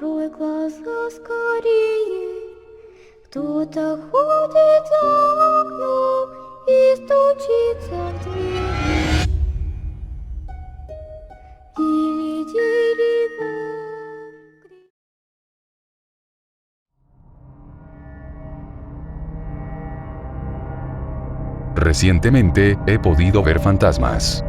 Открой глаза скорее. Кто-то ходит за окном и стучится в дверь. Или дерево. Recientemente, he podido ver fantasmas.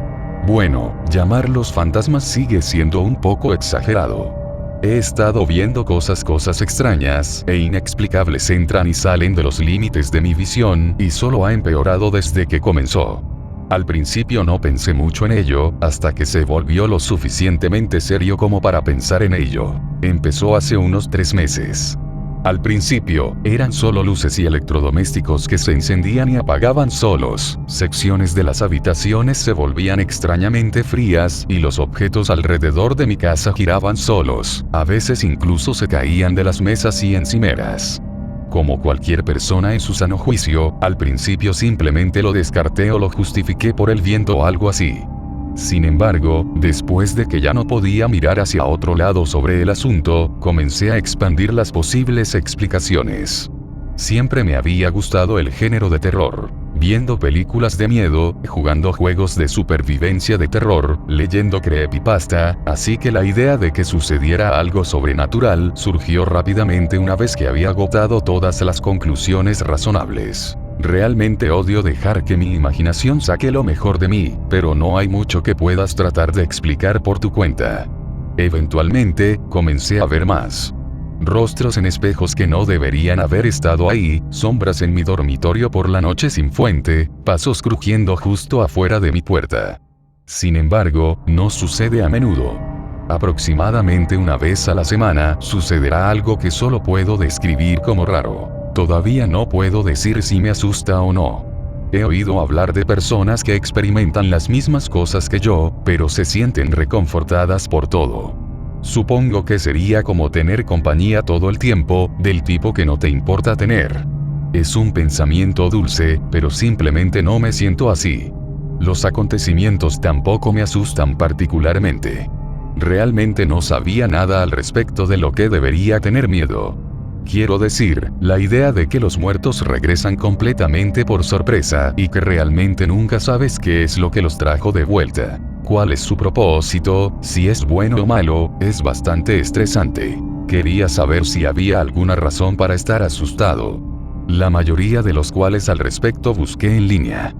Bueno, llamarlos fantasmas sigue siendo un poco exagerado. He estado viendo cosas extrañas e inexplicables entran y salen de los límites de mi visión, y solo ha empeorado desde que comenzó. Al principio no pensé mucho en ello, hasta que se volvió lo suficientemente serio como para pensar en ello. Empezó hace unos 3 meses. Al principio, eran solo luces y electrodomésticos que se encendían y apagaban solos, secciones de las habitaciones se volvían extrañamente frías y los objetos alrededor de mi casa giraban solos, a veces incluso se caían de las mesas y encimeras. Como cualquier persona en su sano juicio, al principio simplemente lo descarté o lo justifiqué por el viento o algo así. Sin embargo, después de que ya no podía mirar hacia otro lado sobre el asunto, comencé a expandir las posibles explicaciones. Siempre me había gustado el género de terror. Viendo películas de miedo, jugando juegos de supervivencia de terror, leyendo creepypasta, así que la idea de que sucediera algo sobrenatural surgió rápidamente una vez que había agotado todas las conclusiones razonables. Realmente odio dejar que mi imaginación saque lo mejor de mí, pero no hay mucho que puedas tratar de explicar por tu cuenta. Eventualmente, comencé a ver más. Rostros en espejos que no deberían haber estado ahí, sombras en mi dormitorio por la noche sin fuente, pasos crujiendo justo afuera de mi puerta. Sin embargo, no sucede a menudo. Aproximadamente una vez a la semana, sucederá algo que solo puedo describir como raro. Todavía no puedo decir si me asusta o no. He oído hablar de personas que experimentan las mismas cosas que yo, pero se sienten reconfortadas por todo. Supongo que sería como tener compañía todo el tiempo, del tipo que no te importa tener. Es un pensamiento dulce, pero simplemente no me siento así. Los acontecimientos tampoco me asustan particularmente. Realmente no sabía nada al respecto de lo que debería tener miedo. Quiero decir, la idea de que los muertos regresan completamente por sorpresa y que realmente nunca sabes qué es lo que los trajo de vuelta. ¿Cuál es su propósito? Si es bueno o malo, es bastante estresante. Quería saber si había alguna razón para estar asustado. La mayoría de los cuales al respecto busqué en línea.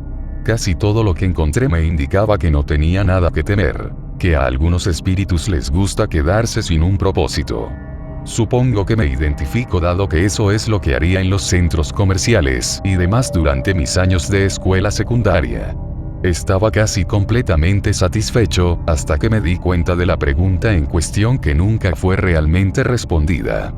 Casi todo lo que encontré me indicaba que no tenía nada que temer, que a algunos espíritus les gusta quedarse sin un propósito. Supongo que me identifico dado que eso es lo que haría en los centros comerciales y demás durante mis años de escuela secundaria. Estaba casi completamente satisfecho, hasta que me di cuenta de la pregunta en cuestión que nunca fue realmente respondida.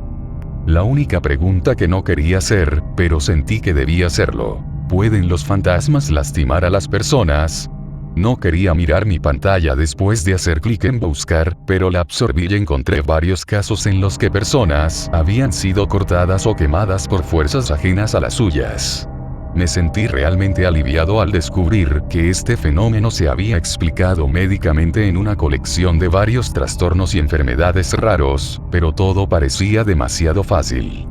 La única pregunta que no quería hacer, pero sentí que debía hacerlo. ¿Pueden los fantasmas lastimar a las personas? No quería mirar mi pantalla después de hacer clic en buscar, pero la absorbí y encontré varios casos en los que personas habían sido cortadas o quemadas por fuerzas ajenas a las suyas. Me sentí realmente aliviado al descubrir que este fenómeno se había explicado médicamente en una colección de varios trastornos y enfermedades raros, pero todo parecía demasiado fácil.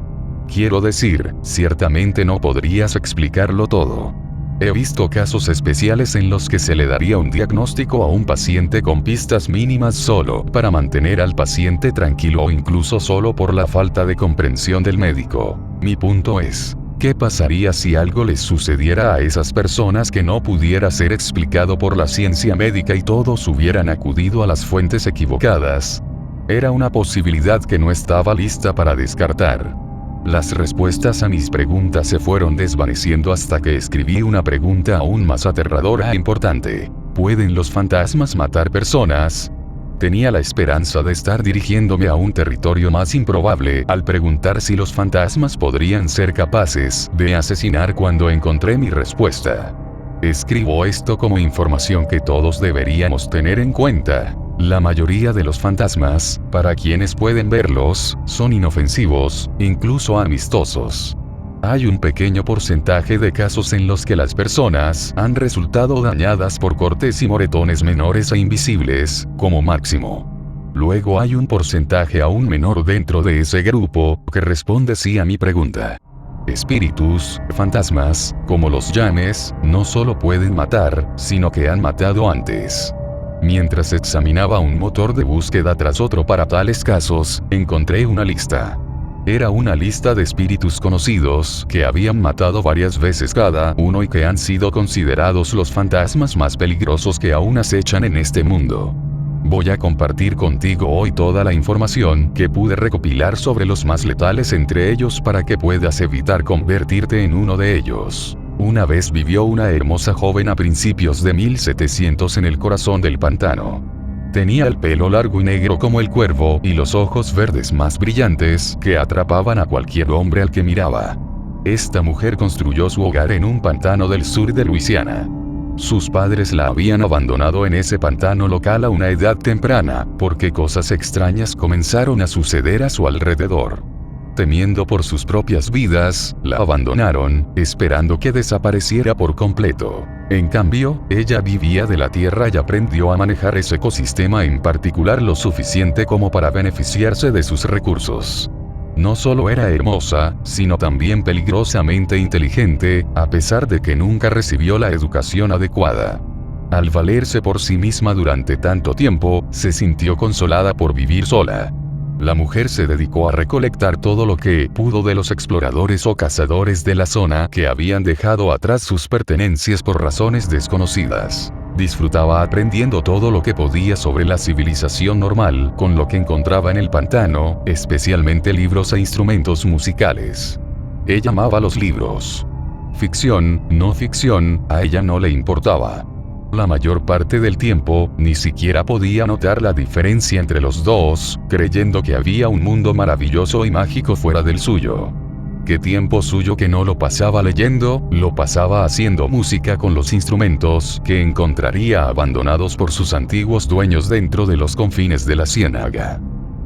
Quiero decir, ciertamente no podrías explicarlo todo. He visto casos especiales en los que se le daría un diagnóstico a un paciente con pistas mínimas solo para mantener al paciente tranquilo o incluso solo por la falta de comprensión del médico. Mi punto es, ¿qué pasaría si algo les sucediera a esas personas que no pudiera ser explicado por la ciencia médica y todos hubieran acudido a las fuentes equivocadas? Era una posibilidad que no estaba lista para descartar. Las respuestas a mis preguntas se fueron desvaneciendo hasta que escribí una pregunta aún más aterradora e importante. ¿Pueden los fantasmas matar personas? Tenía la esperanza de estar dirigiéndome a un territorio más improbable al preguntar si los fantasmas podrían ser capaces de asesinar cuando encontré mi respuesta. Escribo esto como información que todos deberíamos tener en cuenta. La mayoría de los fantasmas, para quienes pueden verlos, son inofensivos, incluso amistosos. Hay un pequeño porcentaje de casos en los que las personas han resultado dañadas por cortes y moretones menores e invisibles, como máximo. Luego hay un porcentaje aún menor dentro de ese grupo que responde sí a mi pregunta. Espíritus, fantasmas, como los llames, no solo pueden matar, sino que han matado antes. Mientras examinaba un motor de búsqueda tras otro para tales casos, encontré una lista. Era una lista de espíritus conocidos que habían matado varias veces cada uno y que han sido considerados los fantasmas más peligrosos que aún acechan en este mundo. Voy a compartir contigo hoy toda la información que pude recopilar sobre los más letales entre ellos para que puedas evitar convertirte en uno de ellos. Una vez vivió una hermosa joven a principios de 1700 en el corazón del pantano. Tenía el pelo largo y negro como el cuervo y los ojos verdes más brillantes que atrapaban a cualquier hombre al que miraba. Esta mujer construyó su hogar en un pantano del sur de Luisiana. Sus padres la habían abandonado en ese pantano local a una edad temprana, porque cosas extrañas comenzaron a suceder a su alrededor. Temiendo por sus propias vidas, la abandonaron, esperando que desapareciera por completo. En cambio, ella vivía de la tierra y aprendió a manejar ese ecosistema en particular lo suficiente como para beneficiarse de sus recursos. No solo era hermosa, sino también peligrosamente inteligente, a pesar de que nunca recibió la educación adecuada. Al valerse por sí misma durante tanto tiempo, se sintió consolada por vivir sola. La mujer se dedicó a recolectar todo lo que pudo de los exploradores o cazadores de la zona que habían dejado atrás sus pertenencias por razones desconocidas. Disfrutaba aprendiendo todo lo que podía sobre la civilización normal con lo que encontraba en el pantano, especialmente libros e instrumentos musicales. Ella amaba los libros. Ficción, no ficción, a ella no le importaba. La mayor parte del tiempo, ni siquiera podía notar la diferencia entre los dos, creyendo que había un mundo maravilloso y mágico fuera del suyo. ¿Qué tiempo suyo que no lo pasaba leyendo? Lo pasaba haciendo música con los instrumentos que encontraría abandonados por sus antiguos dueños dentro de los confines de la ciénaga.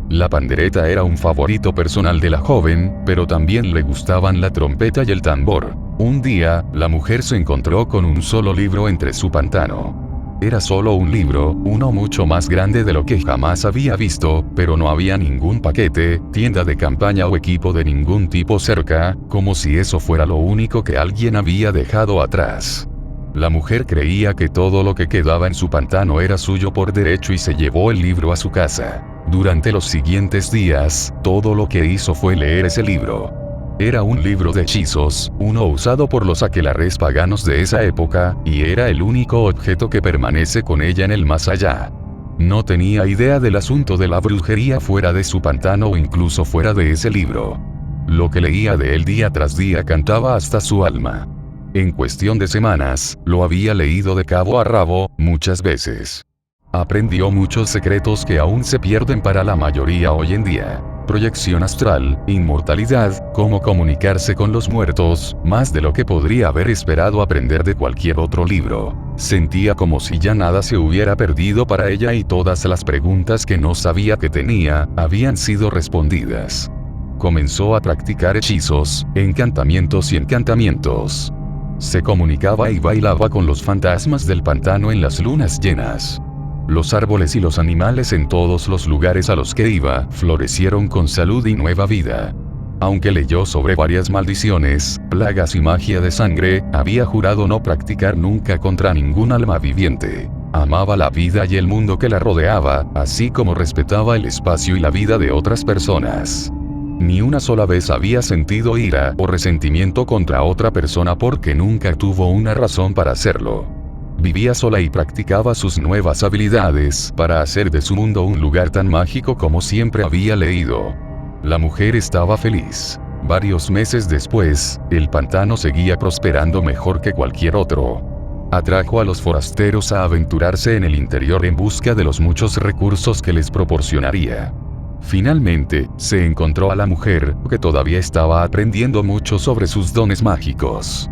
La pandereta era un favorito personal de la joven, pero también le gustaban la trompeta y el tambor. Un día, la mujer se encontró con un solo libro entre su pantano. Era solo un libro, uno mucho más grande de lo que jamás había visto, pero no había ningún paquete, tienda de campaña o equipo de ningún tipo cerca, como si eso fuera lo único que alguien había dejado atrás. La mujer creía que todo lo que quedaba en su pantano era suyo por derecho y se llevó el libro a su casa. Durante los siguientes días, todo lo que hizo fue leer ese libro. Era un libro de hechizos, uno usado por los aquelarres paganos de esa época, y era el único objeto que permanece con ella en el más allá. No tenía idea del asunto de la brujería fuera de su pantano o incluso fuera de ese libro. Lo que leía de él día tras día cantaba hasta su alma. En cuestión de semanas, lo había leído de cabo a rabo, muchas veces. Aprendió muchos secretos que aún se pierden para la mayoría hoy en día. Proyección astral, inmortalidad, cómo comunicarse con los muertos, más de lo que podría haber esperado aprender de cualquier otro libro. Sentía como si ya nada se hubiera perdido para ella y todas las preguntas que no sabía que tenía, habían sido respondidas. Comenzó a practicar hechizos, encantamientos y encantamientos. Se comunicaba y bailaba con los fantasmas del pantano en las lunas llenas. Los árboles y los animales en todos los lugares a los que iba, florecieron con salud y nueva vida. Aunque leyó sobre varias maldiciones, plagas y magia de sangre, había jurado no practicar nunca contra ningún alma viviente. Amaba la vida y el mundo que la rodeaba, así como respetaba el espacio y la vida de otras personas. Ni una sola vez había sentido ira o resentimiento contra otra persona porque nunca tuvo una razón para hacerlo. Vivía sola y practicaba sus nuevas habilidades para hacer de su mundo un lugar tan mágico como siempre había leído. La mujer estaba feliz. Varios meses después, el pantano seguía prosperando mejor que cualquier otro. Atrajo a los forasteros a aventurarse en el interior en busca de los muchos recursos que les proporcionaría. Finalmente, se encontró a la mujer, que todavía estaba aprendiendo mucho sobre sus dones mágicos.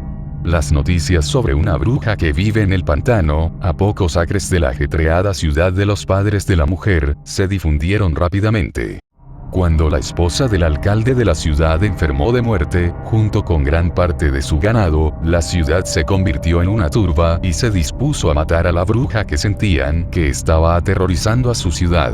Las noticias sobre una bruja que vive en el pantano, a pocos acres de la ajetreada ciudad de los padres de la mujer, se difundieron rápidamente. Cuando la esposa del alcalde de la ciudad enfermó de muerte, junto con gran parte de su ganado, la ciudad se convirtió en una turba y se dispuso a matar a la bruja que sentían que estaba aterrorizando a su ciudad.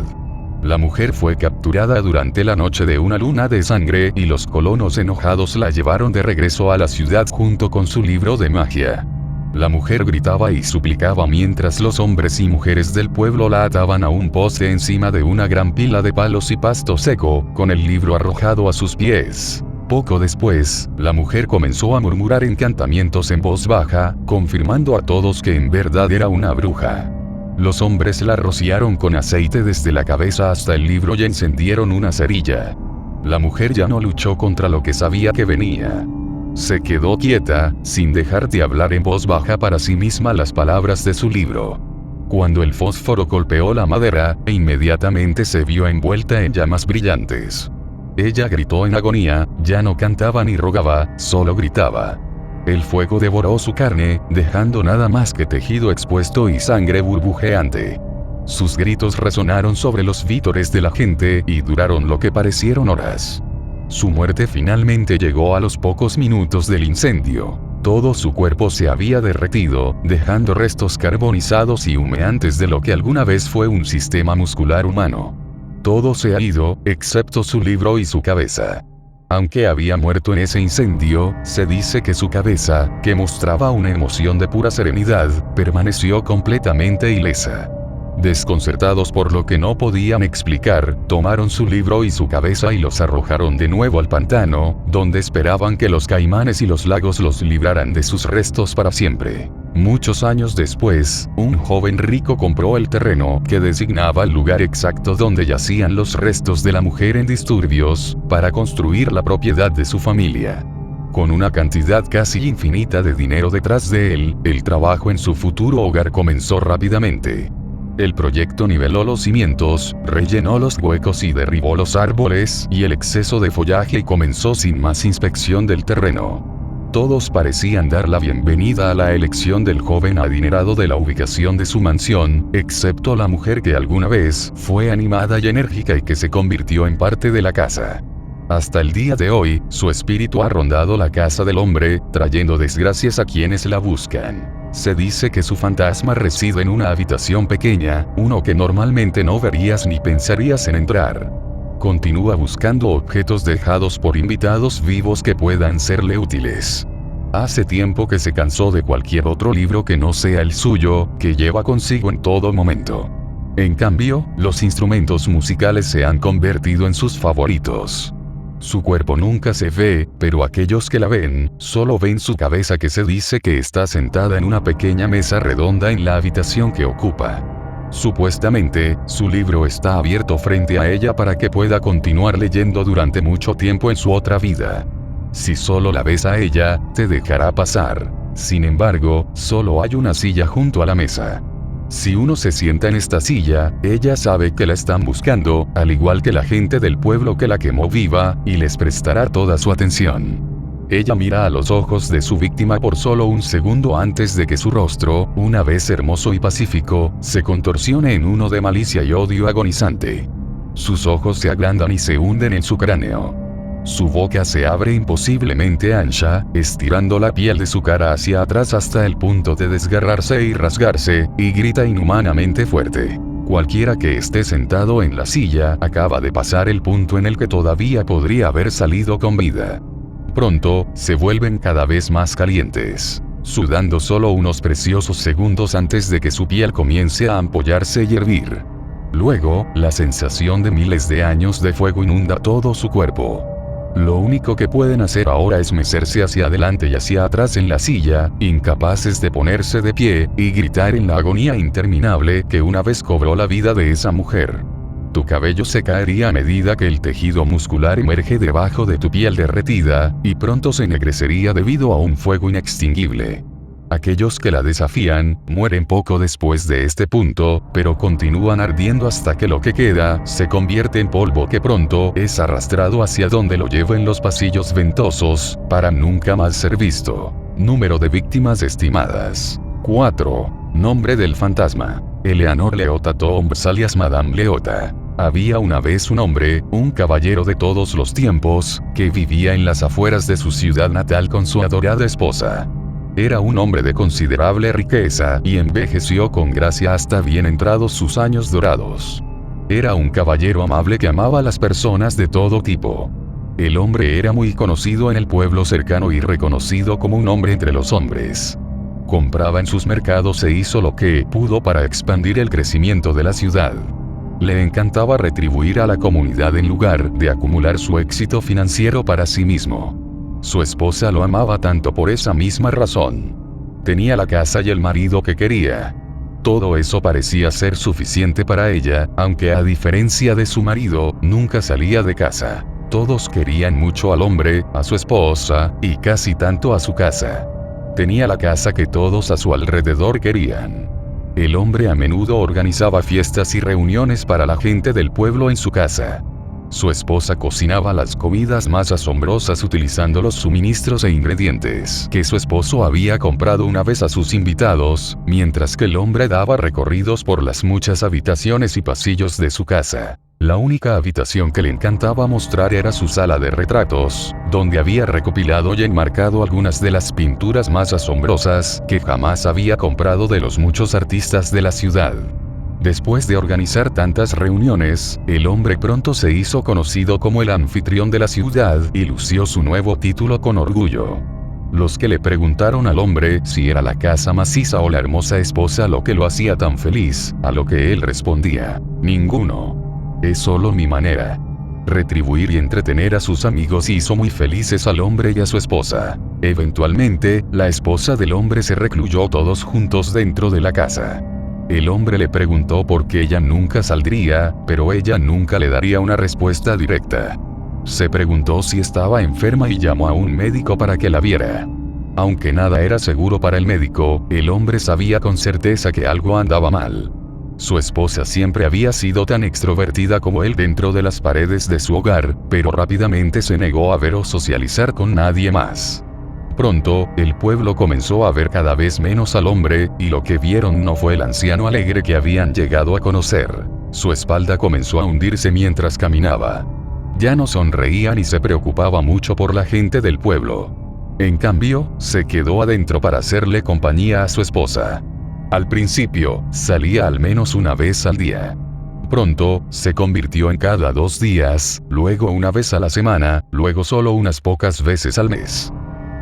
La mujer fue capturada durante la noche de una luna de sangre y los colonos enojados la llevaron de regreso a la ciudad junto con su libro de magia. La mujer gritaba y suplicaba mientras los hombres y mujeres del pueblo la ataban a un poste encima de una gran pila de palos y pasto seco, con el libro arrojado a sus pies. Poco después, la mujer comenzó a murmurar encantamientos en voz baja, confirmando a todos que en verdad era una bruja. Los hombres la rociaron con aceite desde la cabeza hasta el libro y encendieron una cerilla. La mujer ya no luchó contra lo que sabía que venía. Se quedó quieta, sin dejar de hablar en voz baja para sí misma las palabras de su libro. Cuando el fósforo golpeó la madera, inmediatamente se vio envuelta en llamas brillantes. Ella gritó en agonía, ya no cantaba ni rogaba, solo gritaba. El fuego devoró su carne, dejando nada más que tejido expuesto y sangre burbujeante. Sus gritos resonaron sobre los vítores de la gente y duraron lo que parecieron horas. Su muerte finalmente llegó a los pocos minutos del incendio. Todo su cuerpo se había derretido, dejando restos carbonizados y humeantes de lo que alguna vez fue un sistema muscular humano. Todo se ha ido, excepto su libro y su cabeza. Aunque había muerto en ese incendio, se dice que su cabeza, que mostraba una emoción de pura serenidad, permaneció completamente ilesa. Desconcertados por lo que no podían explicar, tomaron su libro y su cabeza y los arrojaron de nuevo al pantano, donde esperaban que los caimanes y los lagos los libraran de sus restos para siempre. Muchos años después, un joven rico compró el terreno que designaba el lugar exacto donde yacían los restos de la mujer en disturbios, para construir la propiedad de su familia. Con una cantidad casi infinita de dinero detrás de él, el trabajo en su futuro hogar comenzó rápidamente. El proyecto niveló los cimientos, rellenó los huecos y derribó los árboles y el exceso de follaje y comenzó sin más inspección del terreno. Todos parecían dar la bienvenida a la elección del joven adinerado de la ubicación de su mansión, excepto la mujer que alguna vez fue animada y enérgica y que se convirtió en parte de la casa. Hasta el día de hoy, su espíritu ha rondado la casa del hombre, trayendo desgracias a quienes la buscan. Se dice que su fantasma reside en una habitación pequeña, uno que normalmente no verías ni pensarías en entrar. Continúa buscando objetos dejados por invitados vivos que puedan serle útiles. Hace tiempo que se cansó de cualquier otro libro que no sea el suyo, que lleva consigo en todo momento. En cambio, los instrumentos musicales se han convertido en sus favoritos. Su cuerpo nunca se ve, pero aquellos que la ven, solo ven su cabeza que se dice que está sentada en una pequeña mesa redonda en la habitación que ocupa. Supuestamente, su libro está abierto frente a ella para que pueda continuar leyendo durante mucho tiempo en su otra vida. Si solo la ves a ella, te dejará pasar. Sin embargo, solo hay una silla junto a la mesa. Si uno se sienta en esta silla, ella sabe que la están buscando, al igual que la gente del pueblo que la quemó viva, y les prestará toda su atención. Ella mira a los ojos de su víctima por solo un segundo antes de que su rostro, una vez hermoso y pacífico, se contorsione en uno de malicia y odio agonizante. Sus ojos se agrandan y se hunden en su cráneo. Su boca se abre imposiblemente ancha, estirando la piel de su cara hacia atrás hasta el punto de desgarrarse y rasgarse, y grita inhumanamente fuerte. Cualquiera que esté sentado en la silla acaba de pasar el punto en el que todavía podría haber salido con vida. Pronto, se vuelven cada vez más calientes, sudando solo unos preciosos segundos antes de que su piel comience a ampollarse y hervir. Luego, la sensación de miles de años de fuego inunda todo su cuerpo. Lo único que pueden hacer ahora es mecerse hacia adelante y hacia atrás en la silla, incapaces de ponerse de pie, y gritar en la agonía interminable que una vez cobró la vida de esa mujer. Tu cabello se caería a medida que el tejido muscular emerge debajo de tu piel derretida, y pronto se ennegrecería debido a un fuego inextinguible. Aquellos que la desafían, mueren poco después de este punto, pero continúan ardiendo hasta que lo que queda, se convierte en polvo que pronto es arrastrado hacia donde lo lleven los pasillos ventosos, para nunca más ser visto. Número de víctimas estimadas. 4. Nombre del fantasma. Eleanor Leota Tombs alias Madame Leota. Había una vez un hombre, un caballero de todos los tiempos, que vivía en las afueras de su ciudad natal con su adorada esposa. Era un hombre de considerable riqueza y envejeció con gracia hasta bien entrados sus años dorados. Era un caballero amable que amaba a las personas de todo tipo. El hombre era muy conocido en el pueblo cercano y reconocido como un hombre entre los hombres. Compraba en sus mercados e hizo lo que pudo para expandir el crecimiento de la ciudad. Le encantaba retribuir a la comunidad en lugar de acumular su éxito financiero para sí mismo. Su esposa lo amaba tanto por esa misma razón. Tenía la casa y el marido que quería. Todo eso parecía ser suficiente para ella, aunque a diferencia de su marido, nunca salía de casa. Todos querían mucho al hombre, a su esposa, y casi tanto a su casa. Tenía la casa que todos a su alrededor querían. El hombre a menudo organizaba fiestas y reuniones para la gente del pueblo en su casa. Su esposa cocinaba las comidas más asombrosas utilizando los suministros e ingredientes que su esposo había comprado una vez a sus invitados, mientras que el hombre daba recorridos por las muchas habitaciones y pasillos de su casa. La única habitación que le encantaba mostrar era su sala de retratos, donde había recopilado y enmarcado algunas de las pinturas más asombrosas que jamás había comprado de los muchos artistas de la ciudad. Después de organizar tantas reuniones, el hombre pronto se hizo conocido como el anfitrión de la ciudad y lució su nuevo título con orgullo. Los que le preguntaron al hombre si era la casa maciza o la hermosa esposa lo que lo hacía tan feliz, a lo que él respondía: ninguno. Es solo mi manera. Retribuir y entretener a sus amigos hizo muy felices al hombre y a su esposa. Eventualmente, la esposa del hombre se recluyó todos juntos dentro de la casa. El hombre le preguntó por qué ella nunca saldría, pero ella nunca le daría una respuesta directa. Se preguntó si estaba enferma y llamó a un médico para que la viera. Aunque nada era seguro para el médico, el hombre sabía con certeza que algo andaba mal. Su esposa siempre había sido tan extrovertida como él dentro de las paredes de su hogar, pero rápidamente se negó a ver o socializar con nadie más. Pronto, el pueblo comenzó a ver cada vez menos al hombre, y lo que vieron no fue el anciano alegre que habían llegado a conocer. Su espalda comenzó a hundirse mientras caminaba. Ya no sonreía ni se preocupaba mucho por la gente del pueblo. En cambio, se quedó adentro para hacerle compañía a su esposa. Al principio, salía al menos una vez al día. Pronto, se convirtió en cada 2 días, luego una vez a la semana, luego solo unas pocas veces al mes.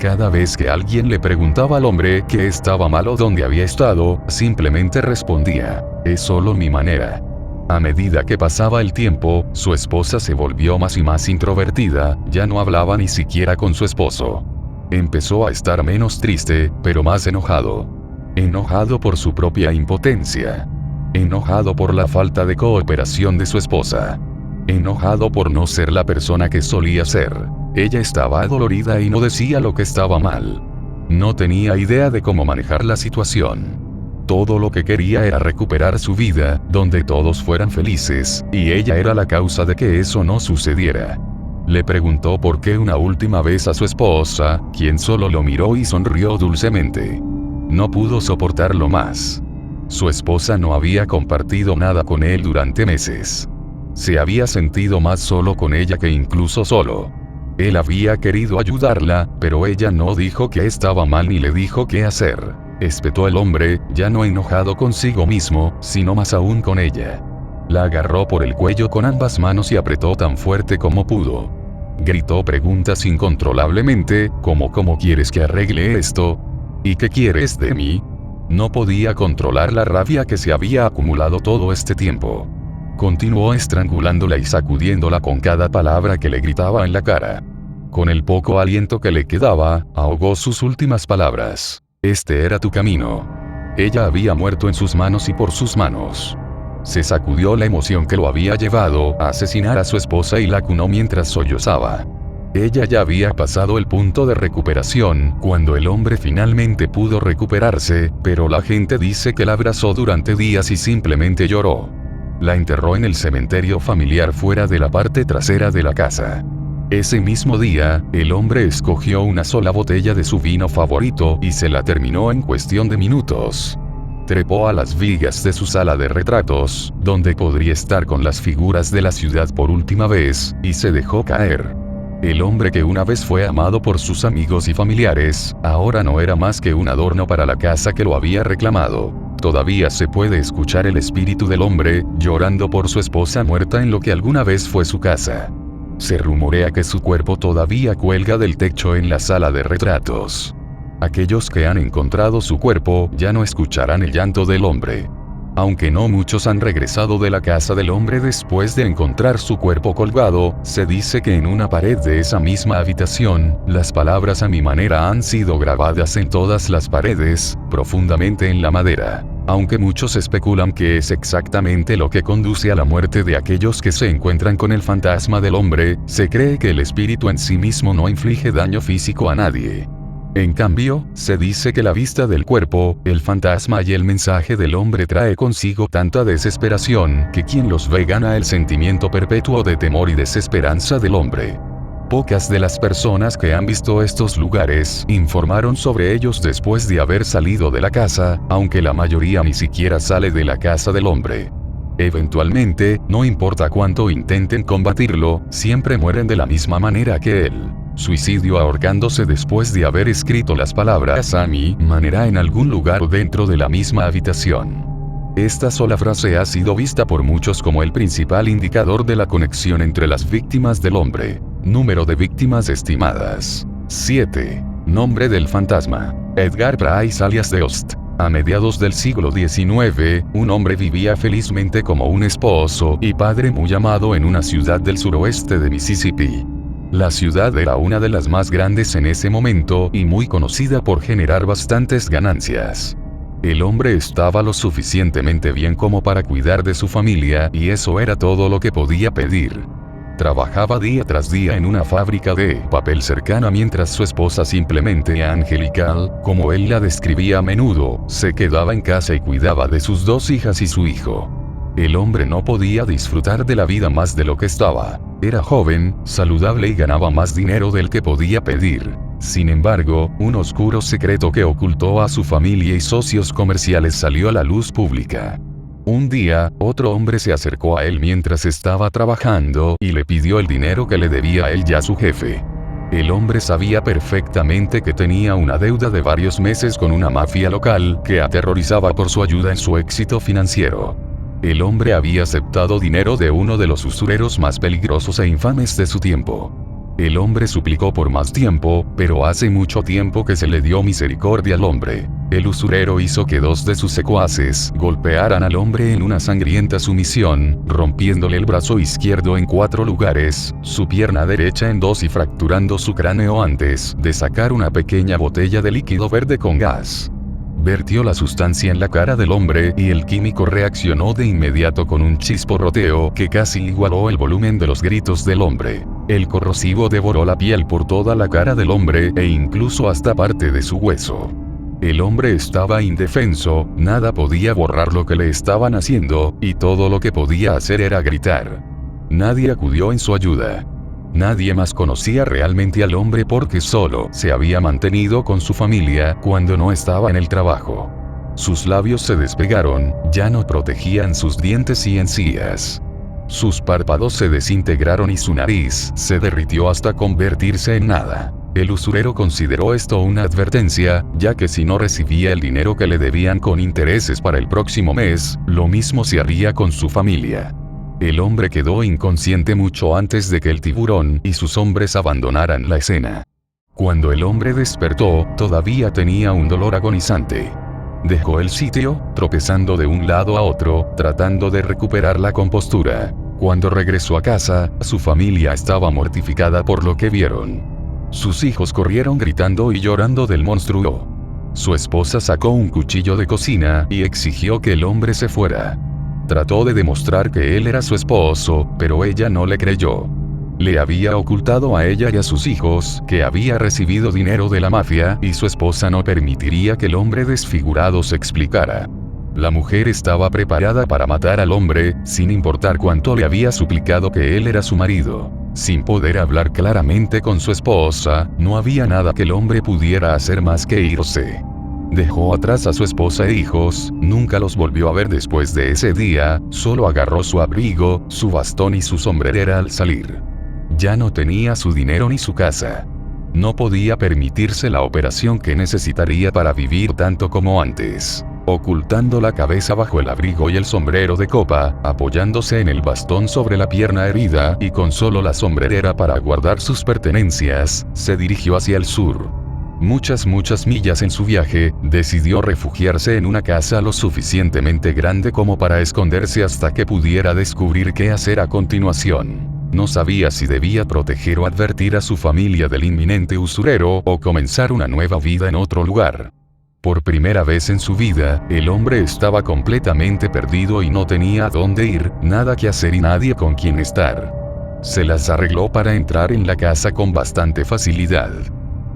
Cada vez que alguien le preguntaba al hombre qué estaba mal o dónde había estado, simplemente respondía: es solo mi manera. A medida que pasaba el tiempo, su esposa se volvió más y más introvertida, ya no hablaba ni siquiera con su esposo. Empezó a estar menos triste, pero más enojado. Enojado por su propia impotencia. Enojado por la falta de cooperación de su esposa. Enojado por no ser la persona que solía ser. Ella estaba adolorida y no decía lo que estaba mal. No tenía idea de cómo manejar la situación. Todo lo que quería era recuperar su vida, donde todos fueran felices, y ella era la causa de que eso no sucediera. Le preguntó por qué una última vez a su esposa, quien solo lo miró y sonrió dulcemente. No pudo soportarlo más. Su esposa no había compartido nada con él durante meses. Se había sentido más solo con ella que incluso solo. Él había querido ayudarla, pero ella no dijo que estaba mal ni le dijo qué hacer. Espetó el hombre, ya no enojado consigo mismo, sino más aún con ella. La agarró por el cuello con ambas manos y apretó tan fuerte como pudo. Gritó preguntas incontrolablemente, como ¿cómo quieres que arregle esto? ¿Y qué quieres de mí? No podía controlar la rabia que se había acumulado todo este tiempo. Continuó estrangulándola y sacudiéndola con cada palabra que le gritaba en la cara. Con el poco aliento que le quedaba, ahogó sus últimas palabras. Este era tu camino. Ella había muerto en sus manos y por sus manos. Se sacudió la emoción que lo había llevado a asesinar a su esposa y la acunó mientras sollozaba. Ella ya había pasado el punto de recuperación cuando el hombre finalmente pudo recuperarse, pero la gente dice que la abrazó durante días y simplemente lloró. La enterró en el cementerio familiar fuera de la parte trasera de la casa. Ese mismo día, el hombre escogió una sola botella de su vino favorito y se la terminó en cuestión de minutos. Trepó a las vigas de su sala de retratos, donde podría estar con las figuras de la ciudad por última vez, y se dejó caer. El hombre que una vez fue amado por sus amigos y familiares, ahora no era más que un adorno para la casa que lo había reclamado. Todavía se puede escuchar el espíritu del hombre, llorando por su esposa muerta en lo que alguna vez fue su casa. Se rumorea que su cuerpo todavía cuelga del techo en la sala de retratos. Aquellos que han encontrado su cuerpo ya no escucharán el llanto del hombre. Aunque no muchos han regresado de la casa del hombre después de encontrar su cuerpo colgado, se dice que en una pared de esa misma habitación, las palabras "a mi manera" han sido grabadas en todas las paredes, profundamente en la madera. Aunque muchos especulan que es exactamente lo que conduce a la muerte de aquellos que se encuentran con el fantasma del hombre, se cree que el espíritu en sí mismo no inflige daño físico a nadie. En cambio, se dice que la vista del cuerpo, el fantasma y el mensaje del hombre trae consigo tanta desesperación que quien los ve gana el sentimiento perpetuo de temor y desesperanza del hombre. Pocas de las personas que han visto estos lugares informaron sobre ellos después de haber salido de la casa, aunque la mayoría ni siquiera sale de la casa del hombre. Eventualmente, no importa cuánto intenten combatirlo, siempre mueren de la misma manera que él. Suicidio ahorcándose después de haber escrito las palabras "a mi manera" en algún lugar dentro de la misma habitación. Esta sola frase ha sido vista por muchos como el principal indicador de la conexión entre las víctimas del hombre. Número de víctimas estimadas: 7. Nombre del fantasma: Edgar Price alias Ghost. A mediados del siglo XIX, un hombre vivía felizmente como un esposo y padre muy amado en una ciudad del suroeste de Mississippi. La ciudad era una de las más grandes en ese momento y muy conocida por generar bastantes ganancias. El hombre estaba lo suficientemente bien como para cuidar de su familia y eso era todo lo que podía pedir. Trabajaba día tras día en una fábrica de papel cercana mientras su esposa, simplemente angelical, como él la describía a menudo, se quedaba en casa y cuidaba de sus 2 hijas y su hijo. El hombre no podía disfrutar de la vida más de lo que estaba. Era joven, saludable y ganaba más dinero del que podía pedir. Sin embargo, un oscuro secreto que ocultó a su familia y socios comerciales salió a la luz pública. Un día, otro hombre se acercó a él mientras estaba trabajando y le pidió el dinero que le debía a él y a su jefe. El hombre sabía perfectamente que tenía una deuda de varios meses con una mafia local que aterrorizaba por su ayuda en su éxito financiero. El hombre había aceptado dinero de uno de los usureros más peligrosos e infames de su tiempo. El hombre suplicó por más tiempo, pero hace mucho tiempo que se le dio misericordia al hombre. El usurero hizo que 2 de sus secuaces golpearan al hombre en una sangrienta sumisión, rompiéndole el brazo izquierdo en 4 lugares, su pierna derecha en 2 y fracturando su cráneo antes de sacar una pequeña botella de líquido verde con gas. Vertió la sustancia en la cara del hombre y el químico reaccionó de inmediato con un chisporroteo que casi igualó el volumen de los gritos del hombre. El corrosivo devoró la piel por toda la cara del hombre e incluso hasta parte de su hueso. El hombre estaba indefenso, nada podía borrar lo que le estaban haciendo, y todo lo que podía hacer era gritar. Nadie acudió en su ayuda. Nadie más conocía realmente al hombre porque solo se había mantenido con su familia cuando no estaba en el trabajo. Sus labios se despegaron, ya no protegían sus dientes y encías. Sus párpados se desintegraron y su nariz se derritió hasta convertirse en nada. El usurero consideró esto una advertencia, ya que si no recibía el dinero que le debían con intereses para el próximo mes, lo mismo se haría con su familia. El hombre quedó inconsciente mucho antes de que el tiburón y sus hombres abandonaran la escena. Cuando el hombre despertó, todavía tenía un dolor agonizante. Dejó el sitio, tropezando de un lado a otro, tratando de recuperar la compostura. Cuando regresó a casa, su familia estaba mortificada por lo que vieron. Sus hijos corrieron gritando y llorando del monstruo. Su esposa sacó un cuchillo de cocina y exigió que el hombre se fuera. Trató de demostrar que él era su esposo, pero ella no le creyó. Le había ocultado a ella y a sus hijos que había recibido dinero de la mafia y su esposa no permitiría que el hombre desfigurado se explicara. La mujer estaba preparada para matar al hombre, sin importar cuánto le había suplicado que él era su marido. Sin poder hablar claramente con su esposa, no había nada que el hombre pudiera hacer más que irse. Dejó atrás a su esposa e hijos, nunca los volvió a ver después de ese día, solo agarró su abrigo, su bastón y su sombrerera al salir. Ya no tenía su dinero ni su casa. No podía permitirse la operación que necesitaría para vivir tanto como antes. ocultando la cabeza bajo el abrigo y el sombrero de copa, apoyándose en el bastón sobre la pierna herida y con solo la sombrerera para guardar sus pertenencias, se dirigió hacia el sur. Muchas millas en su viaje, decidió refugiarse en una casa lo suficientemente grande como para esconderse hasta que pudiera descubrir qué hacer a continuación. No sabía si debía proteger o advertir a su familia del inminente usurero o comenzar una nueva vida en otro lugar. Por primera vez en su vida, el hombre estaba completamente perdido y no tenía a dónde ir, nada que hacer y nadie con quien estar. Se las arregló para entrar en la casa con bastante facilidad.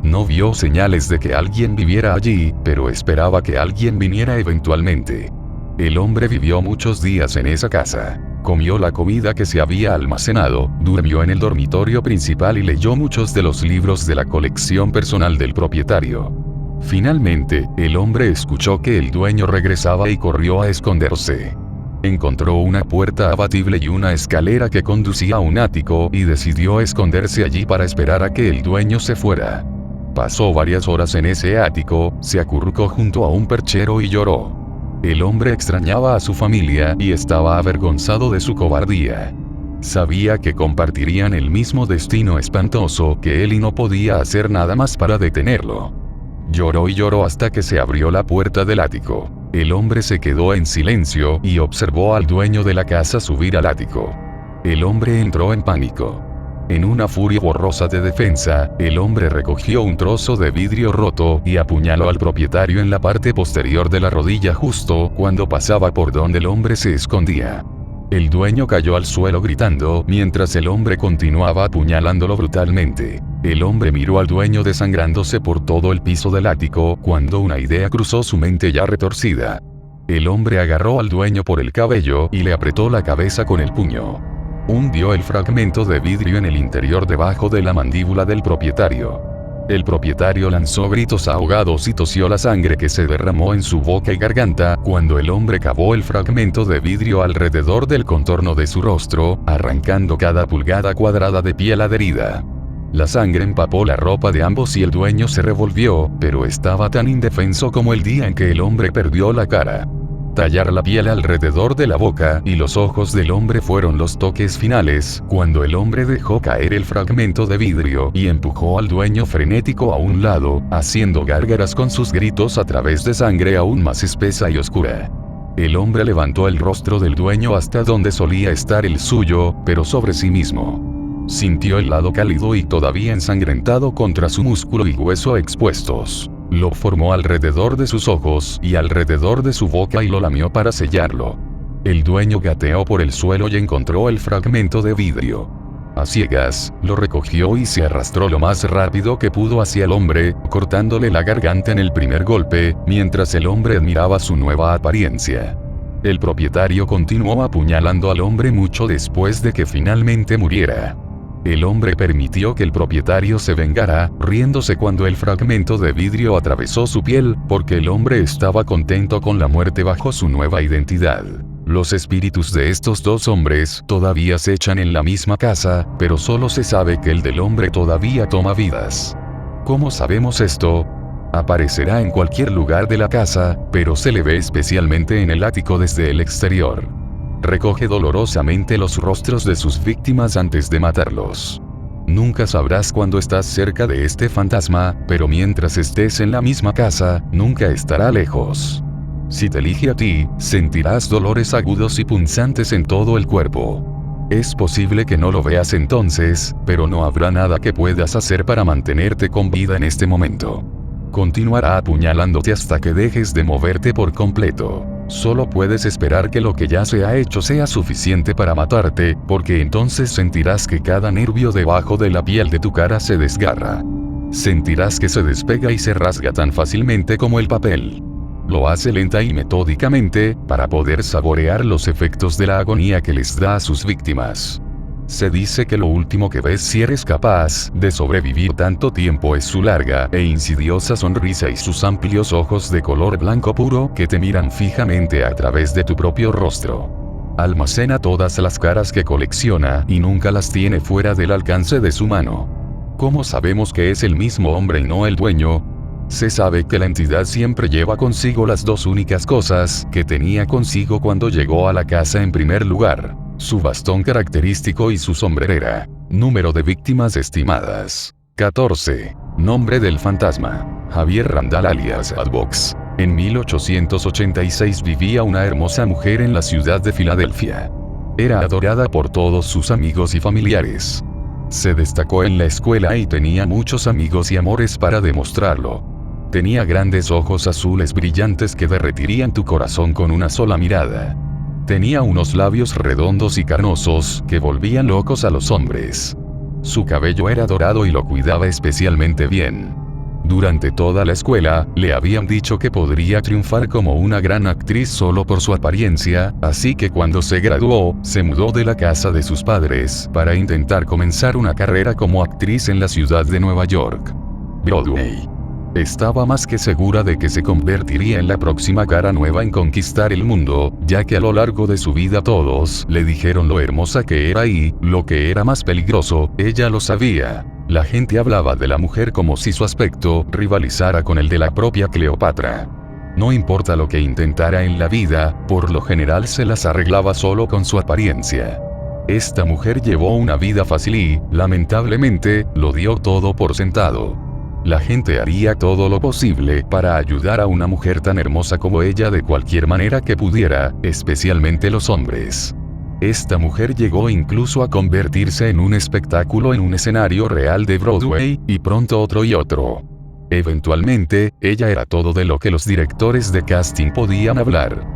No vio señales de que alguien viviera allí, pero esperaba que alguien viniera eventualmente. El hombre vivió muchos días en esa casa. Comió la comida que se había almacenado, durmió en el dormitorio principal y leyó muchos de los libros de la colección personal del propietario. Finalmente, el hombre escuchó que el dueño regresaba y corrió a esconderse. Encontró una puerta abatible y una escalera que conducía a un ático y decidió esconderse allí para esperar a que el dueño se fuera. Pasó varias horas en ese ático, se acurrucó junto a un perchero y lloró. El hombre extrañaba a su familia y estaba avergonzado de su cobardía. Sabía que compartirían el mismo destino espantoso que él y no podía hacer nada más para detenerlo. Lloró y lloró hasta que se abrió la puerta del ático. El hombre se quedó en silencio y observó al dueño de la casa subir al ático. El hombre entró en pánico. En una furia borrosa de defensa, el hombre recogió un trozo de vidrio roto y apuñaló al propietario en la parte posterior de la rodilla justo cuando pasaba por donde el hombre se escondía. El dueño cayó al suelo gritando mientras el hombre continuaba apuñalándolo brutalmente. El hombre miró al dueño desangrándose por todo el piso del ático cuando una idea cruzó su mente ya retorcida. El hombre agarró al dueño por el cabello y le apretó la cabeza con el puño. Hundió el fragmento de vidrio en el interior debajo de la mandíbula del propietario. El propietario lanzó gritos ahogados y tosió la sangre que se derramó en su boca y garganta cuando el hombre cavó el fragmento de vidrio alrededor del contorno de su rostro, arrancando cada pulgada cuadrada de piel adherida. La sangre empapó la ropa de ambos y el dueño se revolvió, pero estaba tan indefenso como el día en que el hombre perdió la cara. Tallar la piel alrededor de la boca y los ojos del hombre fueron los toques finales, cuando el hombre dejó caer el fragmento de vidrio y empujó al dueño frenético a un lado, haciendo gárgaras con sus gritos a través de sangre aún más espesa y oscura. El hombre levantó el rostro del dueño hasta donde solía estar el suyo, pero sobre sí mismo. Sintió el lado cálido y todavía ensangrentado contra su músculo y hueso expuestos. Lo formó alrededor de sus ojos y alrededor de su boca y lo lamió para sellarlo. El dueño gateó por el suelo y encontró el fragmento de vidrio. A ciegas, lo recogió y se arrastró lo más rápido que pudo hacia el hombre, cortándole la garganta en el primer golpe, mientras el hombre admiraba su nueva apariencia. El propietario continuó apuñalando al hombre mucho después de que finalmente muriera. El hombre permitió que el propietario se vengara, riéndose cuando el fragmento de vidrio atravesó su piel, porque el hombre estaba contento con la muerte bajo su nueva identidad. Los espíritus de estos dos hombres todavía se echan en la misma casa, pero solo se sabe que el del hombre todavía toma vidas. ¿Cómo sabemos esto? Aparecerá en cualquier lugar de la casa, pero se le ve especialmente en el ático desde el exterior. Recoge dolorosamente los rostros de sus víctimas antes de matarlos. Nunca sabrás cuándo estás cerca de este fantasma, pero mientras estés en la misma casa, nunca estará lejos. Si te elige a ti, sentirás dolores agudos y punzantes en todo el cuerpo. Es posible que no lo veas entonces, pero no habrá nada que puedas hacer para mantenerte con vida en este momento. Continuará apuñalándote hasta que dejes de moverte por completo. Solo puedes esperar que lo que ya se ha hecho sea suficiente para matarte, porque entonces sentirás que cada nervio debajo de la piel de tu cara se desgarra. Sentirás que se despega y se rasga tan fácilmente como el papel. Lo hace lenta y metódicamente, para poder saborear los efectos de la agonía que les da a sus víctimas. Se dice que lo último que ves si eres capaz de sobrevivir tanto tiempo es su larga e insidiosa sonrisa y sus amplios ojos de color blanco puro que te miran fijamente a través de tu propio rostro. Almacena todas las caras que colecciona y nunca las tiene fuera del alcance de su mano. ¿Cómo sabemos que es el mismo hombre y no el dueño? Se sabe que la entidad siempre lleva consigo las dos únicas cosas que tenía consigo cuando llegó a la casa en primer lugar: su bastón característico y su sombrerera. Número de víctimas estimadas: 14. Nombre del fantasma: Javier Randall alias Adbox. En 1886 vivía una hermosa mujer en la ciudad de Filadelfia. Era adorada por todos sus amigos y familiares. Se destacó en la escuela y tenía muchos amigos y amores para demostrarlo. Tenía grandes ojos azules brillantes que derretirían tu corazón con una sola mirada. Tenía unos labios redondos y carnosos que volvían locos a los hombres. Su cabello era dorado y lo cuidaba especialmente bien. Durante toda la escuela, le habían dicho que podría triunfar como una gran actriz solo por su apariencia, así que cuando se graduó, se mudó de la casa de sus padres para intentar comenzar una carrera como actriz en la ciudad de Nueva York. Broadway. Estaba más que segura de que se convertiría en la próxima cara nueva en conquistar el mundo, ya que a lo largo de su vida todos le dijeron lo hermosa que era y, lo que era más peligroso, ella lo sabía. La gente hablaba de la mujer como si su aspecto rivalizara con el de la propia Cleopatra. No importa lo que intentara en la vida, por lo general se las arreglaba solo con su apariencia. Esta mujer llevó una vida fácil y, lamentablemente, lo dio todo por sentado. La gente haría todo lo posible para ayudar a una mujer tan hermosa como ella de cualquier manera que pudiera, especialmente los hombres. Esta mujer llegó incluso a convertirse en un espectáculo en un escenario real de Broadway, y pronto otro y otro. Eventualmente, ella era todo de lo que los directores de casting podían hablar.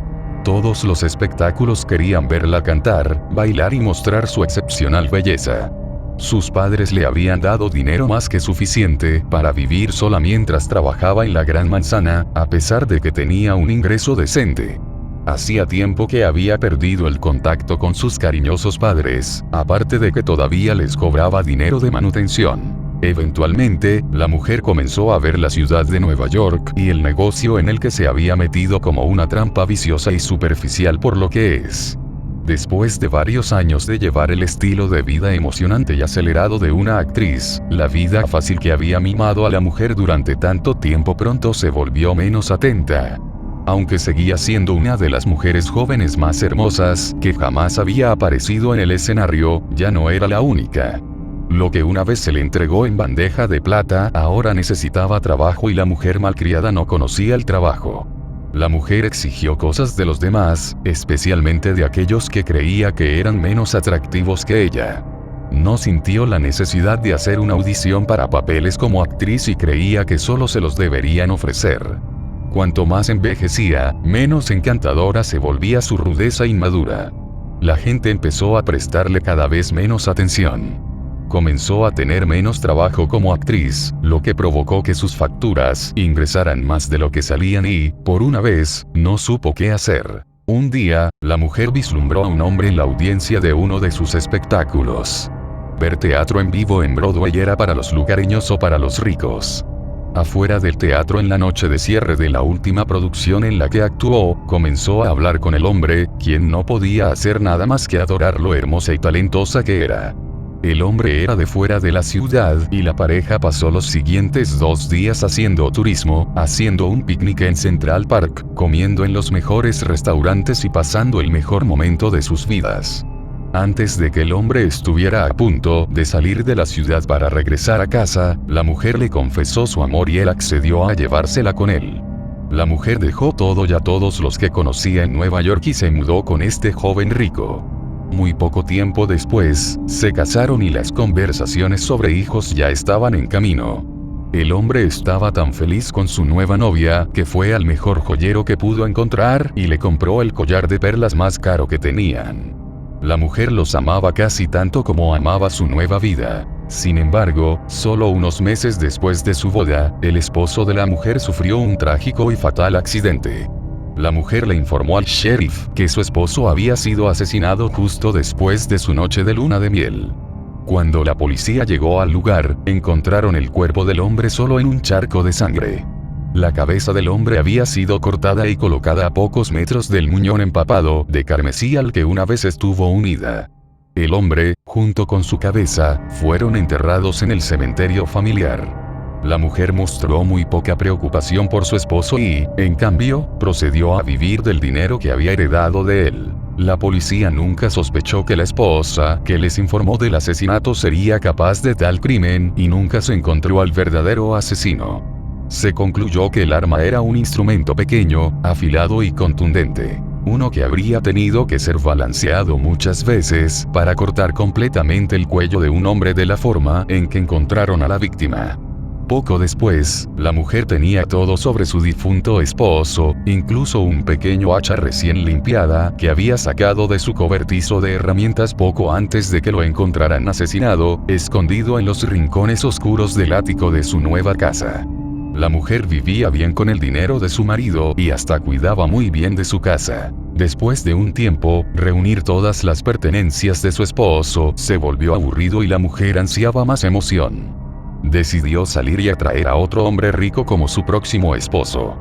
Todos los espectáculos querían verla cantar, bailar y mostrar su excepcional belleza. Sus padres le habían dado dinero más que suficiente para vivir sola mientras trabajaba en la Gran Manzana, a pesar de que tenía un ingreso decente. Hacía tiempo que había perdido el contacto con sus cariñosos padres, aparte de que todavía les cobraba dinero de manutención. Eventualmente, la mujer comenzó a ver la ciudad de Nueva York y el negocio en el que se había metido como una trampa viciosa y superficial por lo que es. Después de varios años de llevar el estilo de vida emocionante y acelerado de una actriz, la vida fácil que había mimado a la mujer durante tanto tiempo pronto se volvió menos atenta. Aunque seguía siendo una de las mujeres jóvenes más hermosas que jamás había aparecido en el escenario, ya no era la única. Lo que una vez se le entregó en bandeja de plata ahora necesitaba trabajo y la mujer malcriada no conocía el trabajo. La mujer exigió cosas de los demás, especialmente de aquellos que creía que eran menos atractivos que ella. No sintió la necesidad de hacer una audición para papeles como actriz y creía que solo se los deberían ofrecer. Cuanto más envejecía, menos encantadora se volvía su rudeza inmadura. La gente empezó a prestarle cada vez menos atención. Comenzó a tener menos trabajo como actriz, lo que provocó que sus facturas ingresaran más de lo que salían y, por una vez, no supo qué hacer. Un día, la mujer vislumbró a un hombre en la audiencia de uno de sus espectáculos. Ver teatro en vivo en Broadway era para los lugareños o para los ricos. Afuera del teatro en la noche de cierre de la última producción en la que actuó, comenzó a hablar con el hombre, quien no podía hacer nada más que adorar lo hermosa y talentosa que era. El hombre era de fuera de la ciudad y la pareja pasó los siguientes 2 días haciendo turismo, haciendo un picnic en Central Park, comiendo en los mejores restaurantes y pasando el mejor momento de sus vidas. Antes de que el hombre estuviera a punto de salir de la ciudad para regresar a casa, la mujer le confesó su amor y él accedió a llevársela con él. La mujer dejó todo y a todos los que conocía en Nueva York y se mudó con este joven rico. Muy poco tiempo después, se casaron y las conversaciones sobre hijos ya estaban en camino. El hombre estaba tan feliz con su nueva novia que fue al mejor joyero que pudo encontrar y le compró el collar de perlas más caro que tenían. La mujer los amaba casi tanto como amaba su nueva vida. Sin embargo, solo unos meses después de su boda, el esposo de la mujer sufrió un trágico y fatal accidente. La mujer le informó al sheriff que su esposo había sido asesinado justo después de su noche de luna de miel. Cuando la policía llegó al lugar, encontraron el cuerpo del hombre solo en un charco de sangre. La cabeza del hombre había sido cortada y colocada a pocos metros del muñón empapado de carmesí al que una vez estuvo unida. El hombre, junto con su cabeza, fueron enterrados en el cementerio familiar. La mujer mostró muy poca preocupación por su esposo y, en cambio, procedió a vivir del dinero que había heredado de él. La policía nunca sospechó que la esposa, que les informó del asesinato, sería capaz de tal crimen, y nunca se encontró al verdadero asesino. Se concluyó que el arma era un instrumento pequeño, afilado y contundente. Uno que habría tenido que ser balanceado muchas veces para cortar completamente el cuello de un hombre de la forma en que encontraron a la víctima. Poco después, la mujer tenía todo sobre su difunto esposo, incluso un pequeño hacha recién limpiada que había sacado de su cobertizo de herramientas poco antes de que lo encontraran asesinado, escondido en los rincones oscuros del ático de su nueva casa. La mujer vivía bien con el dinero de su marido y hasta cuidaba muy bien de su casa. Después de un tiempo, reunir todas las pertenencias de su esposo se volvió aburrido y la mujer ansiaba más emoción. Decidió salir y atraer a otro hombre rico como su próximo esposo.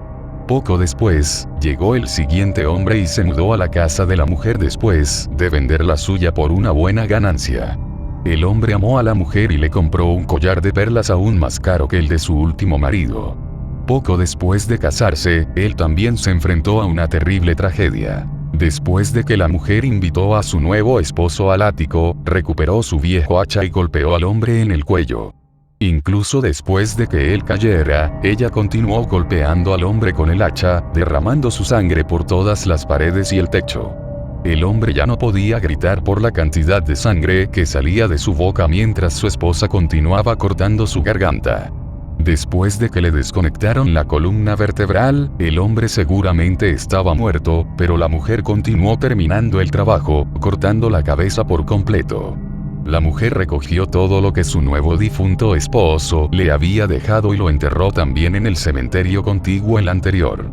Poco después, llegó el siguiente hombre y se mudó a la casa de la mujer después de vender la suya por una buena ganancia. El hombre amó a la mujer y le compró un collar de perlas aún más caro que el de su último marido. Poco después de casarse, él también se enfrentó a una terrible tragedia. Después de que la mujer invitó a su nuevo esposo al ático, recuperó su viejo hacha y golpeó al hombre en el cuello. Incluso después de que él cayera, ella continuó golpeando al hombre con el hacha, derramando su sangre por todas las paredes y el techo. El hombre ya no podía gritar por la cantidad de sangre que salía de su boca mientras su esposa continuaba cortando su garganta. Después de que le desconectaron la columna vertebral, el hombre seguramente estaba muerto, pero la mujer continuó terminando el trabajo, cortando la cabeza por completo. La mujer recogió todo lo que su nuevo difunto esposo le había dejado y lo enterró también en el cementerio contiguo al anterior.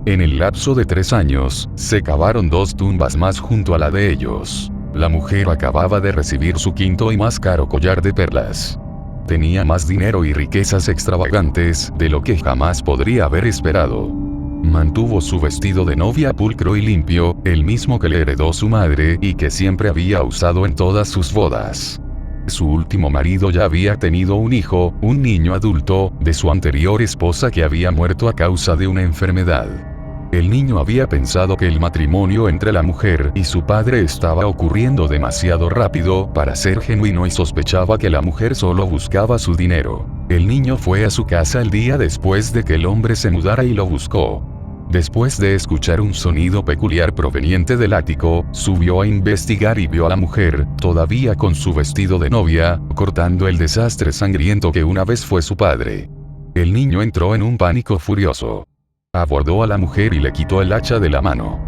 En el lapso de 3 años, se cavaron 2 tumbas más junto a la de ellos. La mujer acababa de recibir su quinto y más caro collar de perlas. Tenía más dinero y riquezas extravagantes de lo que jamás podría haber esperado. Mantuvo su vestido de novia pulcro y limpio, el mismo que le heredó su madre y que siempre había usado en todas sus bodas. Su último marido ya había tenido un hijo, un niño adulto, de su anterior esposa que había muerto a causa de una enfermedad. El niño había pensado que el matrimonio entre la mujer y su padre estaba ocurriendo demasiado rápido para ser genuino y sospechaba que la mujer solo buscaba su dinero. El niño fue a su casa el día después de que el hombre se mudara y lo buscó. Después de escuchar un sonido peculiar proveniente del ático, subió a investigar y vio a la mujer, todavía con su vestido de novia, cortando el desastre sangriento que una vez fue su padre. El niño entró en un pánico furioso. Abordó a la mujer y le quitó el hacha de la mano.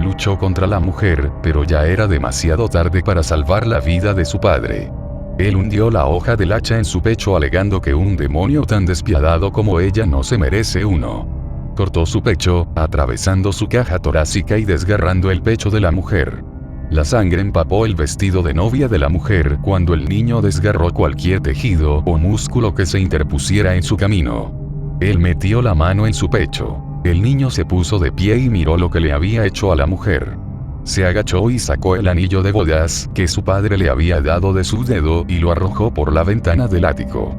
Luchó contra la mujer, pero ya era demasiado tarde para salvar la vida de su padre. Él hundió la hoja del hacha en su pecho alegando que un demonio tan despiadado como ella no se merece uno. Cortó su pecho, atravesando su caja torácica y desgarrando el pecho de la mujer. La sangre empapó el vestido de novia de la mujer cuando el niño desgarró cualquier tejido o músculo que se interpusiera en su camino. Él metió la mano en su pecho. El niño se puso de pie y miró lo que le había hecho a la mujer. Se agachó y sacó el anillo de bodas que su padre le había dado de su dedo y lo arrojó por la ventana del ático.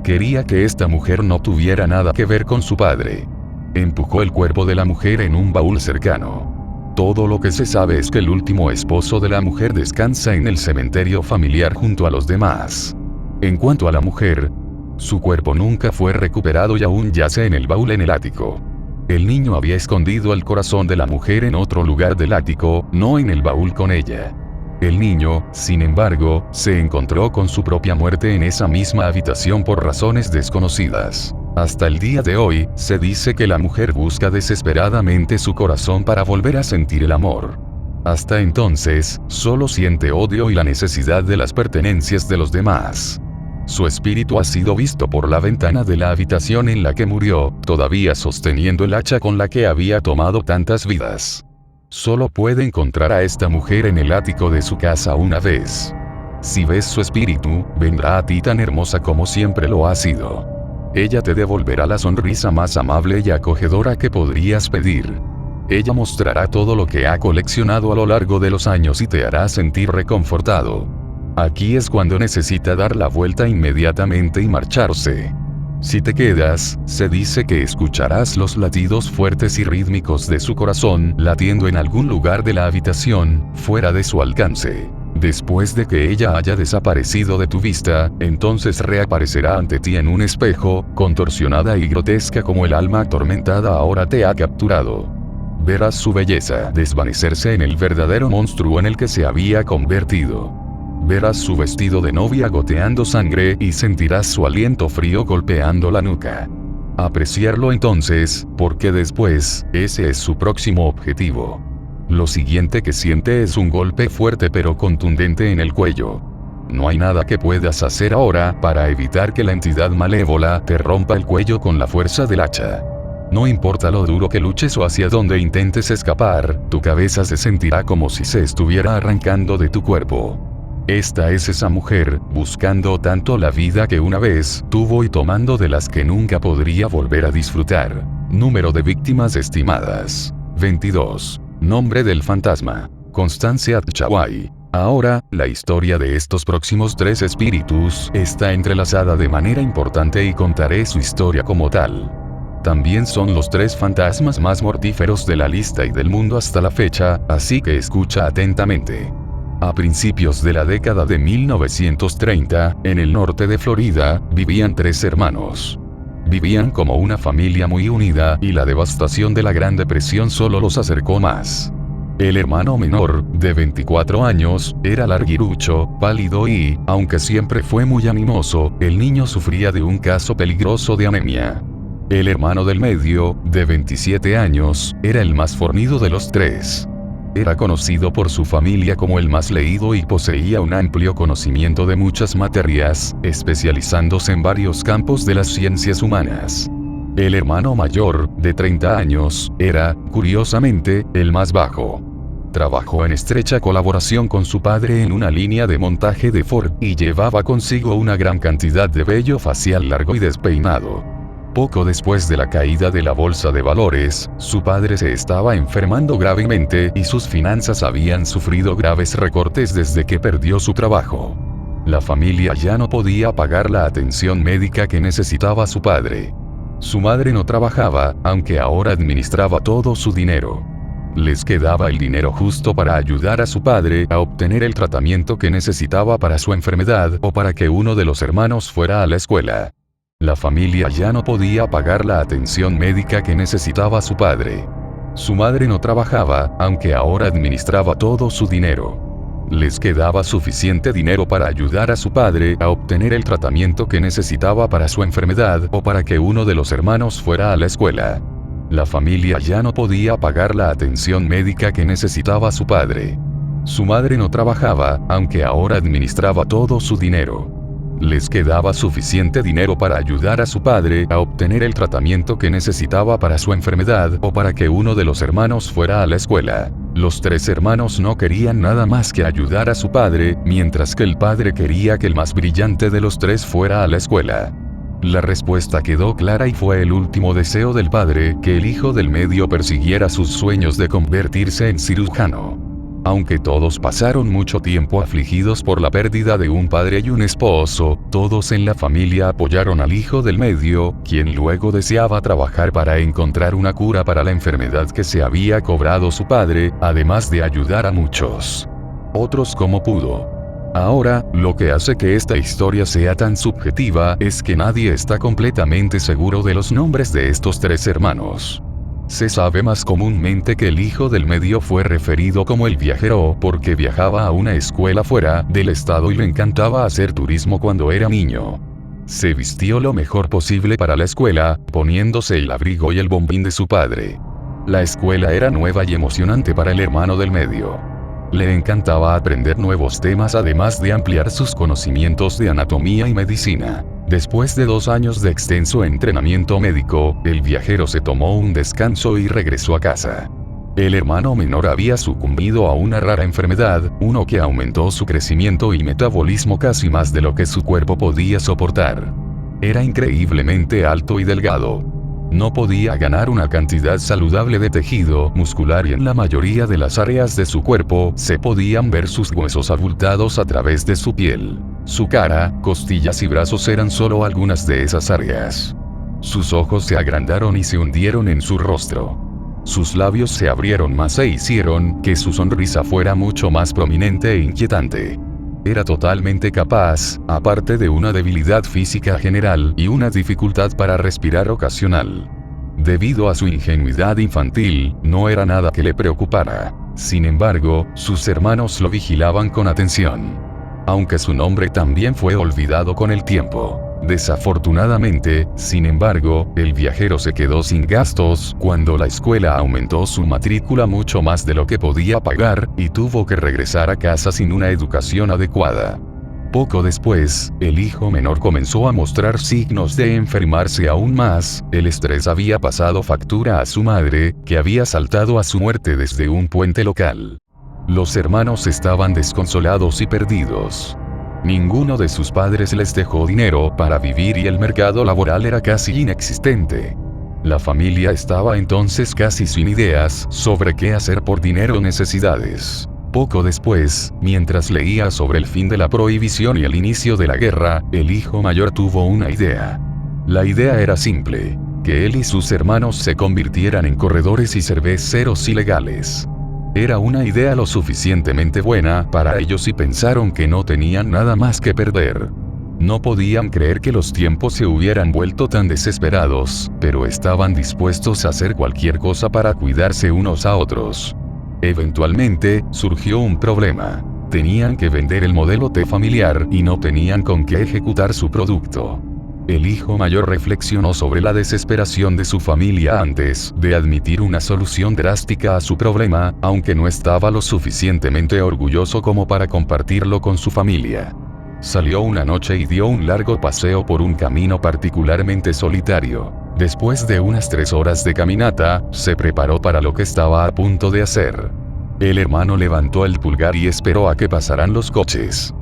Quería que esta mujer no tuviera nada que ver con su padre. Empujó el cuerpo de la mujer en un baúl cercano. Todo lo que se sabe es que el último esposo de la mujer descansa en el cementerio familiar junto a los demás. En cuanto a la mujer, su cuerpo nunca fue recuperado y aún yace en el baúl en el ático. El niño había escondido el corazón de la mujer en otro lugar del ático, no en el baúl con ella. El niño, sin embargo, se encontró con su propia muerte en esa misma habitación por razones desconocidas. Hasta el día de hoy, se dice que la mujer busca desesperadamente su corazón para volver a sentir el amor. Hasta entonces, solo siente odio y la necesidad de las pertenencias de los demás. Su espíritu ha sido visto por la ventana de la habitación en la que murió, todavía sosteniendo el hacha con la que había tomado tantas vidas. Solo puede encontrar a esta mujer en el ático de su casa una vez. Si ves su espíritu, vendrá a ti tan hermosa como siempre lo ha sido. Ella te devolverá la sonrisa más amable y acogedora que podrías pedir. Ella mostrará todo lo que ha coleccionado a lo largo de los años y te hará sentir reconfortado. Aquí es cuando necesita dar la vuelta inmediatamente y marcharse. Si te quedas, se dice que escucharás los latidos fuertes y rítmicos de su corazón latiendo en algún lugar de la habitación, fuera de su alcance. Después de que ella haya desaparecido de tu vista, entonces reaparecerá ante ti en un espejo, contorsionada y grotesca como el alma atormentada ahora te ha capturado. Verás su belleza desvanecerse en el verdadero monstruo en el que se había convertido. Verás su vestido de novia goteando sangre y sentirás su aliento frío golpeando la nuca. Apreciarlo entonces, porque después, ese es su próximo objetivo. Lo siguiente que siente es un golpe fuerte pero contundente en el cuello. No hay nada que puedas hacer ahora para evitar que la entidad malévola te rompa el cuello con la fuerza del hacha. No importa lo duro que luches o hacia dónde intentes escapar, tu cabeza se sentirá como si se estuviera arrancando de tu cuerpo. Esta es esa mujer, buscando tanto la vida que una vez tuvo y tomando de las que nunca podría volver a disfrutar. Número de víctimas estimadas: 22. Nombre del fantasma: Constancia Chawai. Ahora, la historia de estos próximos 3 espíritus está entrelazada de manera importante y contaré su historia como tal. También son los 3 fantasmas más mortíferos de la lista y del mundo hasta la fecha, así que escucha atentamente. A principios de la década de 1930, en el norte de Florida, vivían 3 hermanos. Vivían como una familia muy unida y la devastación de la Gran Depresión solo los acercó más. El hermano menor, de 24 años, era larguirucho, pálido y, aunque siempre fue muy animoso, el niño sufría de un caso peligroso de anemia. El hermano del medio, de 27 años, era el más fornido de los 3. Era conocido por su familia como el más leído y poseía un amplio conocimiento de muchas materias, especializándose en varios campos de las ciencias humanas. El hermano mayor, de 30 años, era, curiosamente, el más bajo. Trabajó en estrecha colaboración con su padre en una línea de montaje de Ford y llevaba consigo una gran cantidad de vello facial largo y despeinado. Poco después de la caída de la bolsa de valores, su padre se estaba enfermando gravemente y sus finanzas habían sufrido graves recortes desde que perdió su trabajo. La familia ya no podía pagar la atención médica que necesitaba su padre. Su madre no trabajaba, aunque ahora administraba todo su dinero. Les quedaba el dinero justo para ayudar a su padre a obtener el tratamiento que necesitaba para su enfermedad o para que uno de los hermanos fuera a la escuela. La familia ya no podía pagar la atención médica que necesitaba su padre. Su madre no trabajaba, aunque ahora administraba todo su dinero. Les quedaba suficiente dinero para ayudar a su padre a obtener el tratamiento que necesitaba para su enfermedad o para que uno de los hermanos fuera a la escuela. La familia ya no podía pagar la atención médica que necesitaba su padre. Su madre no trabajaba, aunque ahora administraba todo su dinero. Les quedaba suficiente dinero para ayudar a su padre a obtener el tratamiento que necesitaba para su enfermedad o para que uno de los hermanos fuera a la escuela. Los 3 hermanos no querían nada más que ayudar a su padre, mientras que el padre quería que el más brillante de los 3 fuera a la escuela. La respuesta quedó clara y fue el último deseo del padre que el hijo del medio persiguiera sus sueños de convertirse en cirujano. Aunque todos pasaron mucho tiempo afligidos por la pérdida de un padre y un esposo, todos en la familia apoyaron al hijo del medio, quien luego deseaba trabajar para encontrar una cura para la enfermedad que se había cobrado su padre, además de ayudar a muchos otros como pudo. Ahora, lo que hace que esta historia sea tan subjetiva es que nadie está completamente seguro de los nombres de estos 3 hermanos. Se sabe más comúnmente que el hijo del medio fue referido como el viajero porque viajaba a una escuela fuera del estado y le encantaba hacer turismo cuando era niño. Se vistió lo mejor posible para la escuela, poniéndose el abrigo y el bombín de su padre. La escuela era nueva y emocionante para el hermano del medio. Le encantaba aprender nuevos temas además de ampliar sus conocimientos de anatomía y medicina. Después de 2 años de extenso entrenamiento médico, el viajero se tomó un descanso y regresó a casa. El hermano menor había sucumbido a una rara enfermedad, uno que aumentó su crecimiento y metabolismo casi más de lo que su cuerpo podía soportar. Era increíblemente alto y delgado. No podía ganar una cantidad saludable de tejido muscular y en la mayoría de las áreas de su cuerpo se podían ver sus huesos abultados a través de su piel. Su cara, costillas y brazos eran solo algunas de esas áreas. Sus ojos se agrandaron y se hundieron en su rostro. Sus labios se abrieron más e hicieron que su sonrisa fuera mucho más prominente e inquietante. Era totalmente capaz, aparte de una debilidad física general y una dificultad para respirar ocasional. Debido a su ingenuidad infantil, no era nada que le preocupara. Sin embargo, sus hermanos lo vigilaban con atención. Aunque su nombre también fue olvidado con el tiempo. Desafortunadamente, sin embargo, el viajero se quedó sin gastos cuando la escuela aumentó su matrícula mucho más de lo que podía pagar, y tuvo que regresar a casa sin una educación adecuada. Poco después, el hijo menor comenzó a mostrar signos de enfermarse aún más. El estrés había pasado factura a su madre, que había saltado a su muerte desde un puente local. Los hermanos estaban desconsolados y perdidos. Ninguno de sus padres les dejó dinero para vivir y el mercado laboral era casi inexistente. La familia estaba entonces casi sin ideas sobre qué hacer por dinero o necesidades. Poco después, mientras leía sobre el fin de la prohibición y el inicio de la guerra, el hijo mayor tuvo una idea. La idea era simple: que él y sus hermanos se convirtieran en corredores y cerveceros ilegales. Era una idea lo suficientemente buena para ellos y pensaron que no tenían nada más que perder. No podían creer que los tiempos se hubieran vuelto tan desesperados, pero estaban dispuestos a hacer cualquier cosa para cuidarse unos a otros. Eventualmente, surgió un problema. Tenían que vender el modelo T familiar y no tenían con qué ejecutar su producto. El hijo mayor reflexionó sobre la desesperación de su familia antes de admitir una solución drástica a su problema, aunque no estaba lo suficientemente orgulloso como para compartirlo con su familia. Salió una noche y dio un largo paseo por un camino particularmente solitario. Después de unas 3 horas de caminata, se preparó para lo que estaba a punto de hacer. El hermano levantó el pulgar y esperó a que pasaran los coches.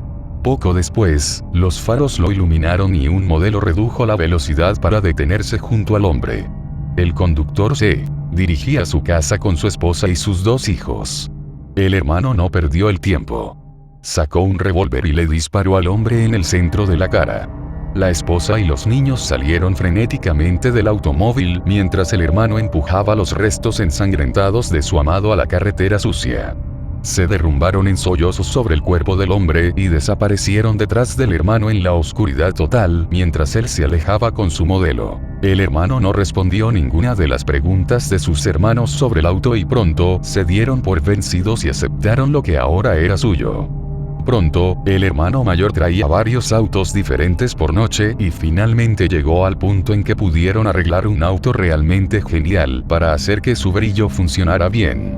Poco después, los faros lo iluminaron y un modelo redujo la velocidad para detenerse junto al hombre. El conductor se dirigía a su casa con su esposa y sus 2 hijos. El hermano no perdió el tiempo. Sacó un revólver y le disparó al hombre en el centro de la cara. La esposa y los niños salieron frenéticamente del automóvil mientras el hermano empujaba los restos ensangrentados de su amado a la carretera sucia. Se derrumbaron en sollozos sobre el cuerpo del hombre y desaparecieron detrás del hermano en la oscuridad total mientras él se alejaba con su modelo. El hermano no respondió ninguna de las preguntas de sus hermanos sobre el auto y pronto se dieron por vencidos y aceptaron lo que ahora era suyo. Pronto, el hermano mayor traía varios autos diferentes por noche y finalmente llegó al punto en que pudieron arreglar un auto realmente genial para hacer que su brillo funcionara bien.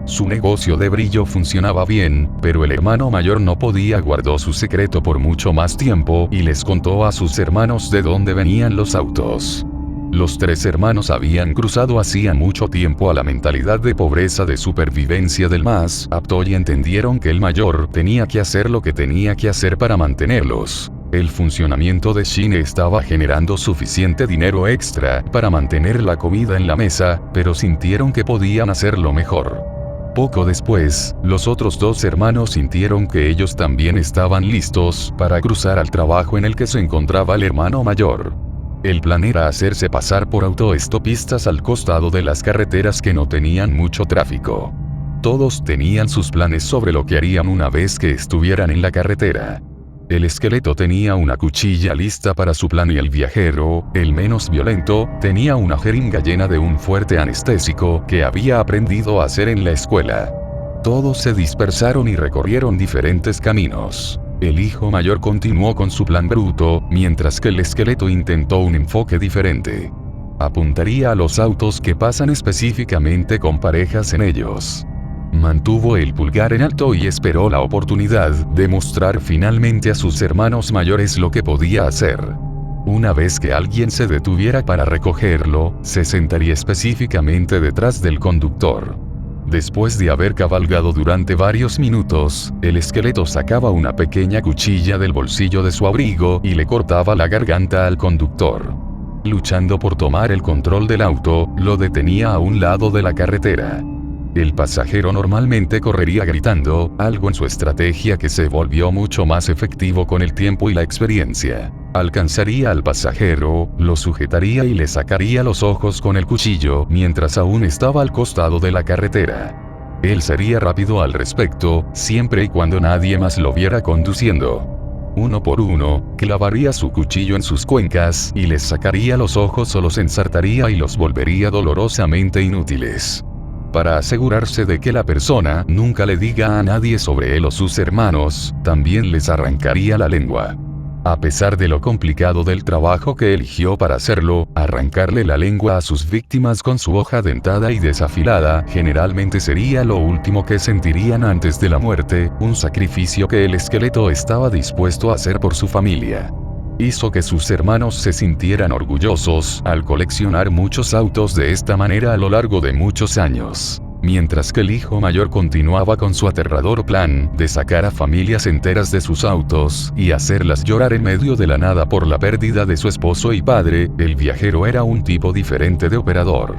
Su negocio de brillo funcionaba bien, pero el hermano mayor no podía guardar su secreto por mucho más tiempo y les contó a sus hermanos de dónde venían los autos. Los 3 hermanos habían cruzado hacía mucho tiempo a la mentalidad de pobreza de supervivencia del más apto y entendieron que el mayor tenía que hacer lo que tenía que hacer para mantenerlos. El funcionamiento de Shine estaba generando suficiente dinero extra para mantener la comida en la mesa, pero sintieron que podían hacerlo mejor. Poco después, los otros 2 hermanos sintieron que ellos también estaban listos para cruzar al trabajo en el que se encontraba el hermano mayor. El plan era hacerse pasar por autoestopistas al costado de las carreteras que no tenían mucho tráfico. Todos tenían sus planes sobre lo que harían una vez que estuvieran en la carretera. El esqueleto tenía una cuchilla lista para su plan y el viajero, el menos violento, tenía una jeringa llena de un fuerte anestésico que había aprendido a hacer en la escuela. Todos se dispersaron y recorrieron diferentes caminos. El hijo mayor continuó con su plan bruto, mientras que el esqueleto intentó un enfoque diferente. Apuntaría a los autos que pasan específicamente con parejas en ellos. Mantuvo el pulgar en alto y esperó la oportunidad de mostrar finalmente a sus hermanos mayores lo que podía hacer. Una vez que alguien se detuviera para recogerlo, se sentaría específicamente detrás del conductor. Después de haber cabalgado durante varios minutos, el esqueleto sacaba una pequeña cuchilla del bolsillo de su abrigo y le cortaba la garganta al conductor. Luchando por tomar el control del auto, lo detenía a un lado de la carretera. El pasajero normalmente correría gritando, algo en su estrategia que se volvió mucho más efectivo con el tiempo y la experiencia. Alcanzaría al pasajero, lo sujetaría y le sacaría los ojos con el cuchillo mientras aún estaba al costado de la carretera. Él sería rápido al respecto, siempre y cuando nadie más lo viera conduciendo. Uno por uno, clavaría su cuchillo en sus cuencas y les sacaría los ojos o los ensartaría y los volvería dolorosamente inútiles. Para asegurarse de que la persona nunca le diga a nadie sobre él o sus hermanos, también les arrancaría la lengua. A pesar de lo complicado del trabajo que eligió para hacerlo, arrancarle la lengua a sus víctimas con su hoja dentada y desafilada generalmente sería lo último que sentirían antes de la muerte, un sacrificio que el esqueleto estaba dispuesto a hacer por su familia. Hizo que sus hermanos se sintieran orgullosos al coleccionar muchos autos de esta manera a lo largo de muchos años. Mientras que el hijo mayor continuaba con su aterrador plan de sacar a familias enteras de sus autos y hacerlas llorar en medio de la nada por la pérdida de su esposo y padre, el viajero era un tipo diferente de operador.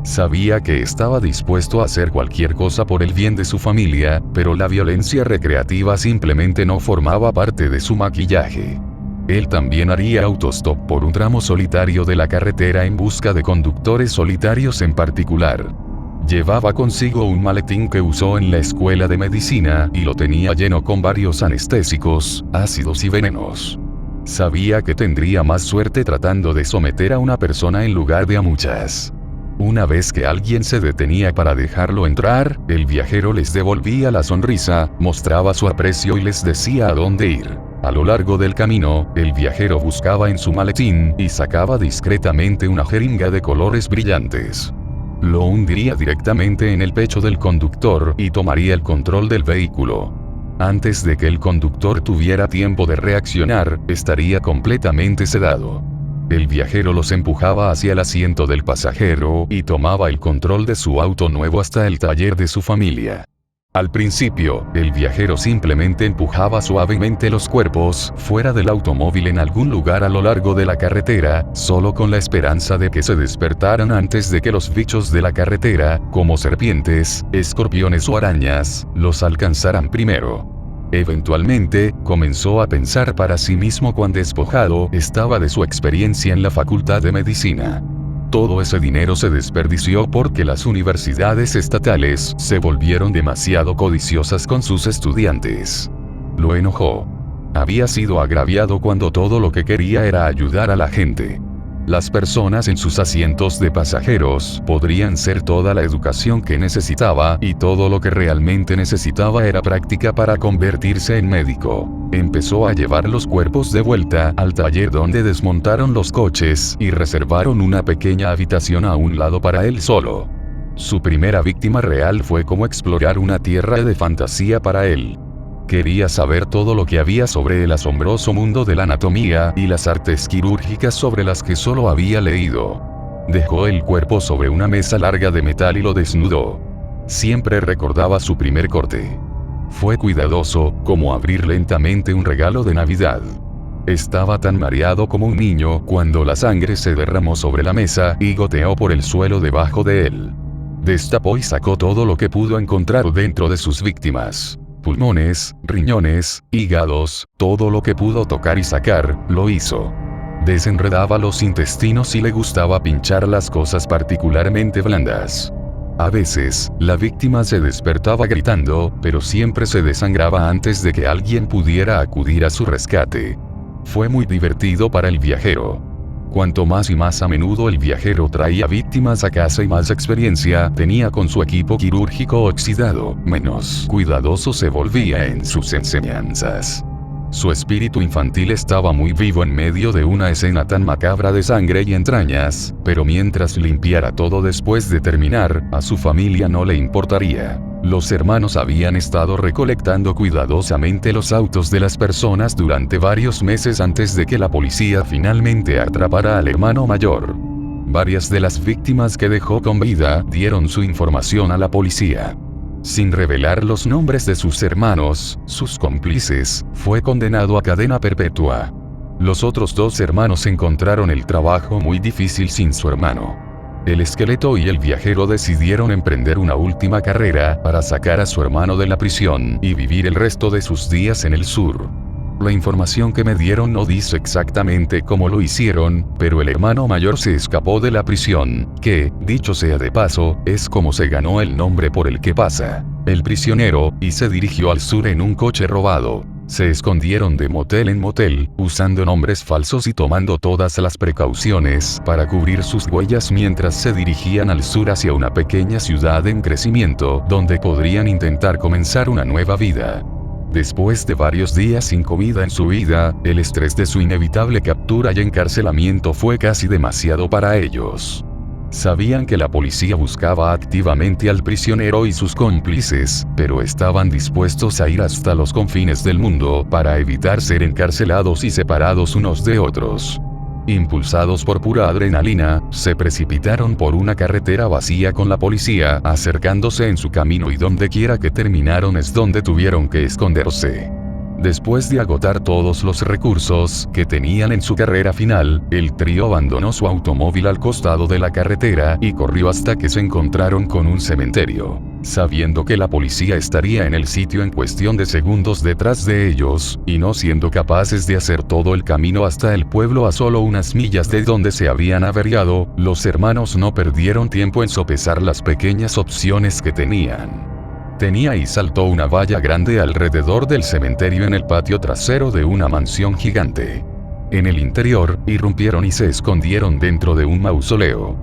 Sabía que estaba dispuesto a hacer cualquier cosa por el bien de su familia, pero la violencia recreativa simplemente no formaba parte de su maquillaje. Él también haría autostop por un tramo solitario de la carretera en busca de conductores solitarios en particular. Llevaba consigo un maletín que usó en la escuela de medicina y lo tenía lleno con varios anestésicos, ácidos y venenos. Sabía que tendría más suerte tratando de someter a una persona en lugar de a muchas. Una vez que alguien se detenía para dejarlo entrar, el viajero les devolvía la sonrisa, mostraba su aprecio y les decía a dónde ir. A lo largo del camino, el viajero buscaba en su maletín y sacaba discretamente una jeringa de colores brillantes. Lo hundiría directamente en el pecho del conductor y tomaría el control del vehículo. Antes de que el conductor tuviera tiempo de reaccionar, estaría completamente sedado. El viajero los empujaba hacia el asiento del pasajero y tomaba el control de su auto nuevo hasta el taller de su familia. Al principio, el viajero simplemente empujaba suavemente los cuerpos fuera del automóvil en algún lugar a lo largo de la carretera, solo con la esperanza de que se despertaran antes de que los bichos de la carretera, como serpientes, escorpiones o arañas, los alcanzaran primero. Eventualmente, comenzó a pensar para sí mismo cuán despojado estaba de su experiencia en la facultad de medicina. Todo ese dinero se desperdició porque las universidades estatales se volvieron demasiado codiciosas con sus estudiantes. Lo enojó. Había sido agraviado cuando todo lo que quería era ayudar a la gente. Las personas en sus asientos de pasajeros podrían ser toda la educación que necesitaba y todo lo que realmente necesitaba era práctica para convertirse en médico. Empezó a llevar los cuerpos de vuelta al taller donde desmontaron los coches y reservaron una pequeña habitación a un lado para él solo. Su primera víctima real fue como explorar una tierra de fantasía para él. Quería saber todo lo que había sobre el asombroso mundo de la anatomía y las artes quirúrgicas sobre las que solo había leído. Dejó el cuerpo sobre una mesa larga de metal y lo desnudó. Siempre recordaba su primer corte. Fue cuidadoso, como abrir lentamente un regalo de Navidad. Estaba tan mareado como un niño cuando la sangre se derramó sobre la mesa y goteó por el suelo debajo de él. Destapó y sacó todo lo que pudo encontrar dentro de sus víctimas. Pulmones, riñones, hígados, todo lo que pudo tocar y sacar, lo hizo. Desenredaba los intestinos y le gustaba pinchar las cosas particularmente blandas. A veces, la víctima se despertaba gritando, pero siempre se desangraba antes de que alguien pudiera acudir a su rescate. Fue muy divertido para el viajero. Cuanto más y más a menudo el viajero traía víctimas a casa y más experiencia tenía con su equipo quirúrgico oxidado, menos cuidadoso se volvía en sus enseñanzas. Su espíritu infantil estaba muy vivo en medio de una escena tan macabra de sangre y entrañas, pero mientras limpiara todo después de terminar, a su familia no le importaría. Los hermanos habían estado recolectando cuidadosamente los autos de las personas durante varios meses antes de que la policía finalmente atrapara al hermano mayor. Varias de las víctimas que dejó con vida dieron su información a la policía. Sin revelar los nombres de sus hermanos, sus cómplices, fue condenado a cadena perpetua. Los otros dos hermanos encontraron el trabajo muy difícil sin su hermano. El esqueleto y el viajero decidieron emprender una última carrera para sacar a su hermano de la prisión y vivir el resto de sus días en el sur. La información que me dieron no dice exactamente cómo lo hicieron, pero el hermano mayor se escapó de la prisión, que, dicho sea de paso, es como se ganó el nombre por el que pasa, el prisionero, y se dirigió al sur en un coche robado. Se escondieron de motel en motel, usando nombres falsos y tomando todas las precauciones para cubrir sus huellas mientras se dirigían al sur hacia una pequeña ciudad en crecimiento, donde podrían intentar comenzar una nueva vida. Después de varios días sin comida en su vida, el estrés de su inevitable captura y encarcelamiento fue casi demasiado para ellos. Sabían que la policía buscaba activamente al prisionero y sus cómplices, pero estaban dispuestos a ir hasta los confines del mundo para evitar ser encarcelados y separados unos de otros. Impulsados por pura adrenalina, se precipitaron por una carretera vacía con la policía acercándose en su camino y donde quiera que terminaron es donde tuvieron que esconderse. Después de agotar todos los recursos que tenían en su carrera final, el trío abandonó su automóvil al costado de la carretera y corrió hasta que se encontraron con un cementerio. Sabiendo que la policía estaría en el sitio en cuestión de segundos detrás de ellos, y no siendo capaces de hacer todo el camino hasta el pueblo a solo unas millas de donde se habían averiado, los hermanos no perdieron tiempo en sopesar las pequeñas opciones que tenían. Tenía y saltó una valla grande alrededor del cementerio en el patio trasero de una mansión gigante. En el interior, irrumpieron y se escondieron dentro de un mausoleo.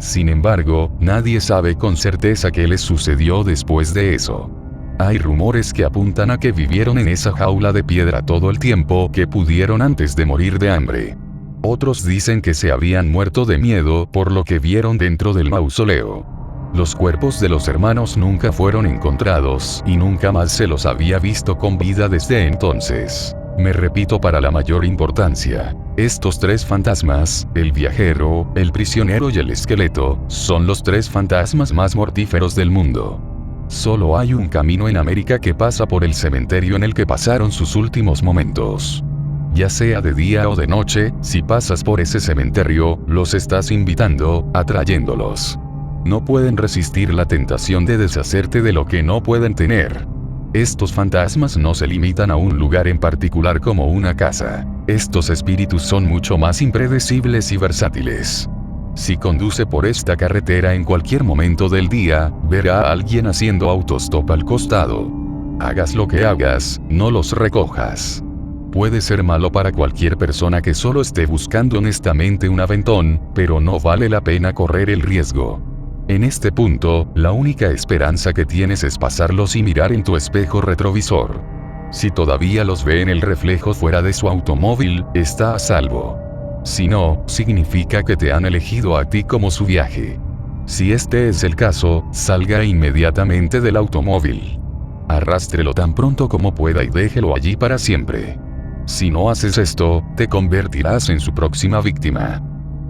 Sin embargo, nadie sabe con certeza qué les sucedió después de eso. Hay rumores que apuntan a que vivieron en esa jaula de piedra todo el tiempo que pudieron antes de morir de hambre. Otros dicen que se habían muerto de miedo por lo que vieron dentro del mausoleo. Los cuerpos de los hermanos nunca fueron encontrados y nunca más se los había visto con vida desde entonces. Me repito para la mayor importancia. Estos tres fantasmas, el viajero, el prisionero y el esqueleto, son los tres fantasmas más mortíferos del mundo. Solo hay un camino en América que pasa por el cementerio en el que pasaron sus últimos momentos. Ya sea de día o de noche, si pasas por ese cementerio, los estás invitando, atrayéndolos. No pueden resistir la tentación de deshacerte de lo que no pueden tener. Estos fantasmas no se limitan a un lugar en particular como una casa. Estos espíritus son mucho más impredecibles y versátiles. Si conduce por esta carretera en cualquier momento del día, verá a alguien haciendo autostop al costado. Hagas lo que hagas, no los recojas. Puede ser malo para cualquier persona que solo esté buscando honestamente un aventón, pero no vale la pena correr el riesgo. En este punto, la única esperanza que tienes es pasarlos y mirar en tu espejo retrovisor. Si todavía los ve en el reflejo fuera de su automóvil, está a salvo. Si no, significa que te han elegido a ti como su viaje. Si este es el caso, salga inmediatamente del automóvil. Arrástrelo tan pronto como pueda y déjelo allí para siempre. Si no haces esto, te convertirás en su próxima víctima.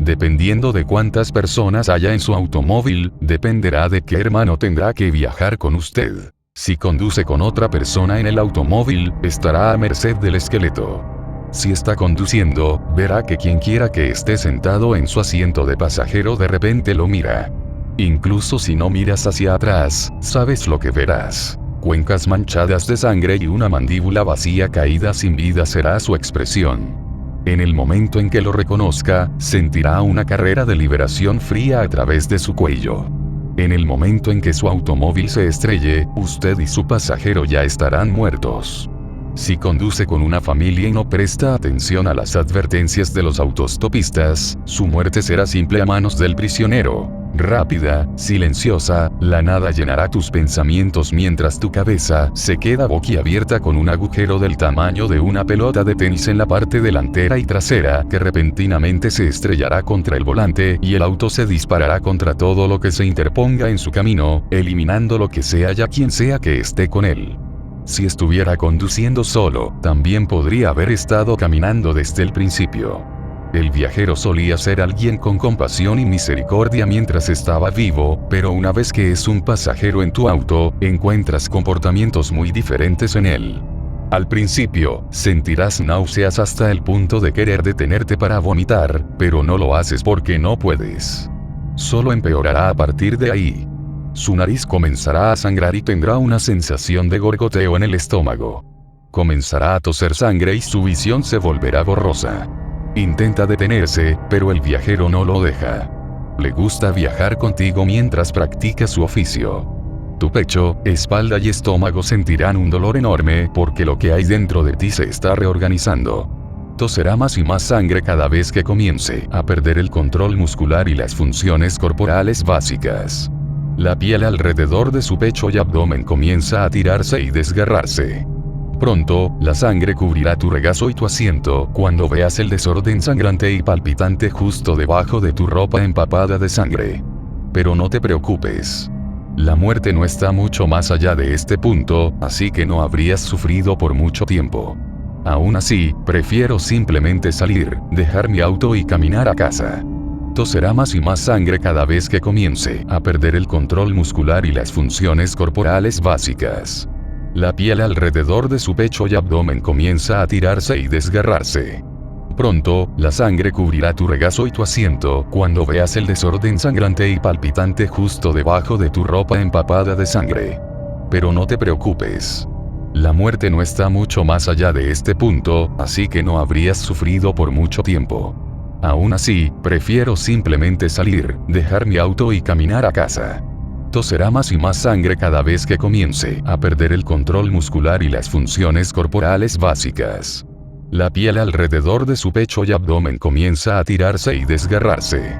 Dependiendo de cuántas personas haya en su automóvil, dependerá de qué hermano tendrá que viajar con usted. Si conduce con otra persona en el automóvil, estará a merced del esqueleto. Si está conduciendo, verá que quien quiera que esté sentado en su asiento de pasajero de repente lo mira. Incluso si no miras hacia atrás, sabes lo que verás. Cuencas manchadas de sangre y una mandíbula vacía caída sin vida será su expresión. En el momento en que lo reconozca, sentirá una carrera de liberación fría a través de su cuello. En el momento en que su automóvil se estrelle, usted y su pasajero ya estarán muertos. Si conduce con una familia y no presta atención a las advertencias de los autostopistas, su muerte será simple a manos del prisionero. Rápida, silenciosa, la nada llenará tus pensamientos mientras tu cabeza se queda boquiabierta con un agujero del tamaño de una pelota de tenis en la parte delantera y trasera que repentinamente se estrellará contra el volante y el auto se disparará contra todo lo que se interponga en su camino, eliminando lo que sea ya quien sea que esté con él. Si estuviera conduciendo solo, también podría haber estado caminando desde el principio. El viajero solía ser alguien con compasión y misericordia mientras estaba vivo, pero una vez que es un pasajero en tu auto, encuentras comportamientos muy diferentes en él. Al principio, sentirás náuseas hasta el punto de querer detenerte para vomitar, pero no lo haces porque no puedes. Solo empeorará a partir de ahí. Su nariz comenzará a sangrar y tendrá una sensación de gorgoteo en el estómago. Comenzará a toser sangre y su visión se volverá borrosa. Intenta detenerse, pero el viajero no lo deja. Le gusta viajar contigo mientras practica su oficio. Tu pecho, espalda y estómago sentirán un dolor enorme porque lo que hay dentro de ti se está reorganizando. Toserá más y más sangre cada vez que comience a perder el control muscular y las funciones corporales básicas. La piel alrededor de su pecho y abdomen comienza a tirarse y desgarrarse. Pronto, la sangre cubrirá tu regazo y tu asiento cuando veas el desorden sangrante y palpitante justo debajo de tu ropa empapada de sangre. Pero no te preocupes. La muerte no está mucho más allá de este punto, así que no habrías sufrido por mucho tiempo. Aún así, prefiero simplemente salir, dejar mi auto y caminar a casa. Toserá más y más sangre cada vez que comience a perder el control muscular y las funciones corporales básicas. La piel alrededor de su pecho y abdomen comienza a tirarse y desgarrarse. Pronto, la sangre cubrirá tu regazo y tu asiento cuando veas el desorden sangrante y palpitante justo debajo de tu ropa empapada de sangre. Pero no te preocupes. La muerte no está mucho más allá de este punto, así que no habrías sufrido por mucho tiempo. Aún así, prefiero simplemente salir, dejar mi auto y caminar a casa. Toserá más y más sangre cada vez que comience a perder el control muscular y las funciones corporales básicas. La piel alrededor de su pecho y abdomen comienza a tirarse y desgarrarse.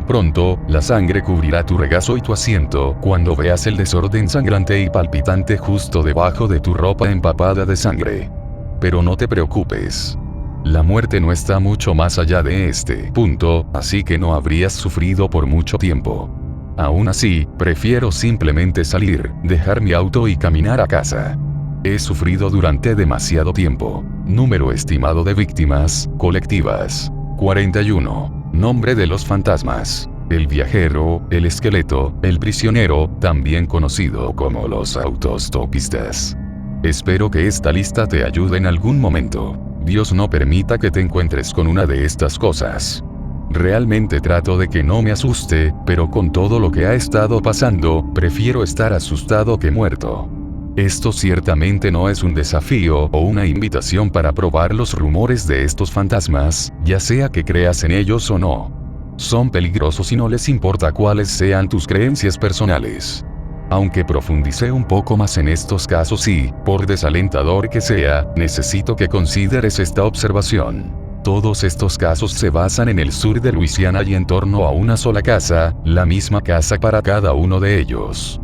Pronto, la sangre cubrirá tu regazo y tu asiento cuando veas el desorden sangrante y palpitante justo debajo de tu ropa empapada de sangre. Pero no te preocupes. La muerte no está mucho más allá de este punto, así que no habrías sufrido por mucho tiempo. Aún así, prefiero simplemente salir, dejar mi auto y caminar a casa. He sufrido durante demasiado tiempo. Número estimado de víctimas colectivas: 41. Nombre de los fantasmas: el viajero, el esqueleto, el prisionero, también conocido como los autostopistas. Espero que esta lista te ayude en algún momento. Dios no permita que te encuentres con una de estas cosas. Realmente trato de que no me asuste, pero con todo lo que ha estado pasando, prefiero estar asustado que muerto. Esto ciertamente no es un desafío o una invitación para probar los rumores de estos fantasmas, ya sea que creas en ellos o no. Son peligrosos y no les importa cuáles sean tus creencias personales. Aunque profundice un poco más en estos casos y, por desalentador que sea, necesito que consideres esta observación. Todos estos casos se basan en el sur de Luisiana y en torno a una sola casa, la misma casa para cada uno de ellos.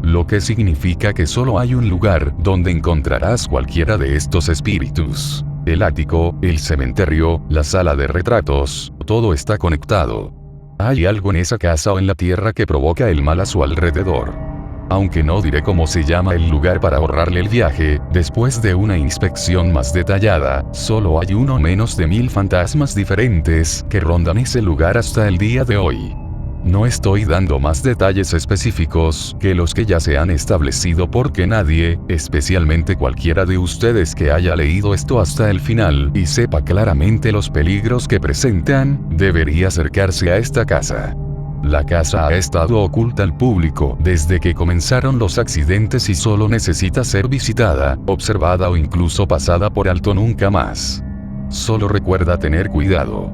Lo que significa que solo hay un lugar donde encontrarás cualquiera de estos espíritus. El ático, el cementerio, la sala de retratos, todo está conectado. Hay algo en esa casa o en la tierra que provoca el mal a su alrededor. Aunque no diré cómo se llama el lugar para ahorrarle el viaje, después de una inspección más detallada, solo hay uno menos de 1000 fantasmas diferentes que rondan ese lugar hasta el día de hoy. No estoy dando más detalles específicos que los que ya se han establecido porque nadie, especialmente cualquiera de ustedes que haya leído esto hasta el final y sepa claramente los peligros que presentan, debería acercarse a esta casa. La casa ha estado oculta al público desde que comenzaron los accidentes y solo necesita ser visitada, observada o incluso pasada por alto nunca más. Solo recuerda tener cuidado.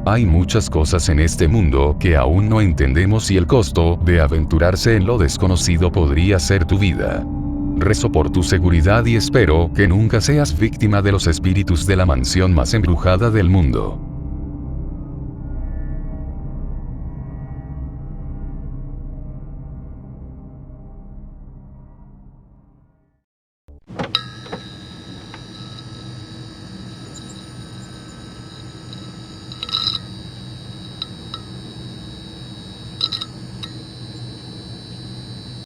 Hay muchas cosas en este mundo que aún no entendemos y el costo de aventurarse en lo desconocido podría ser tu vida. Rezo por tu seguridad y espero que nunca seas víctima de los espíritus de la mansión más embrujada del mundo.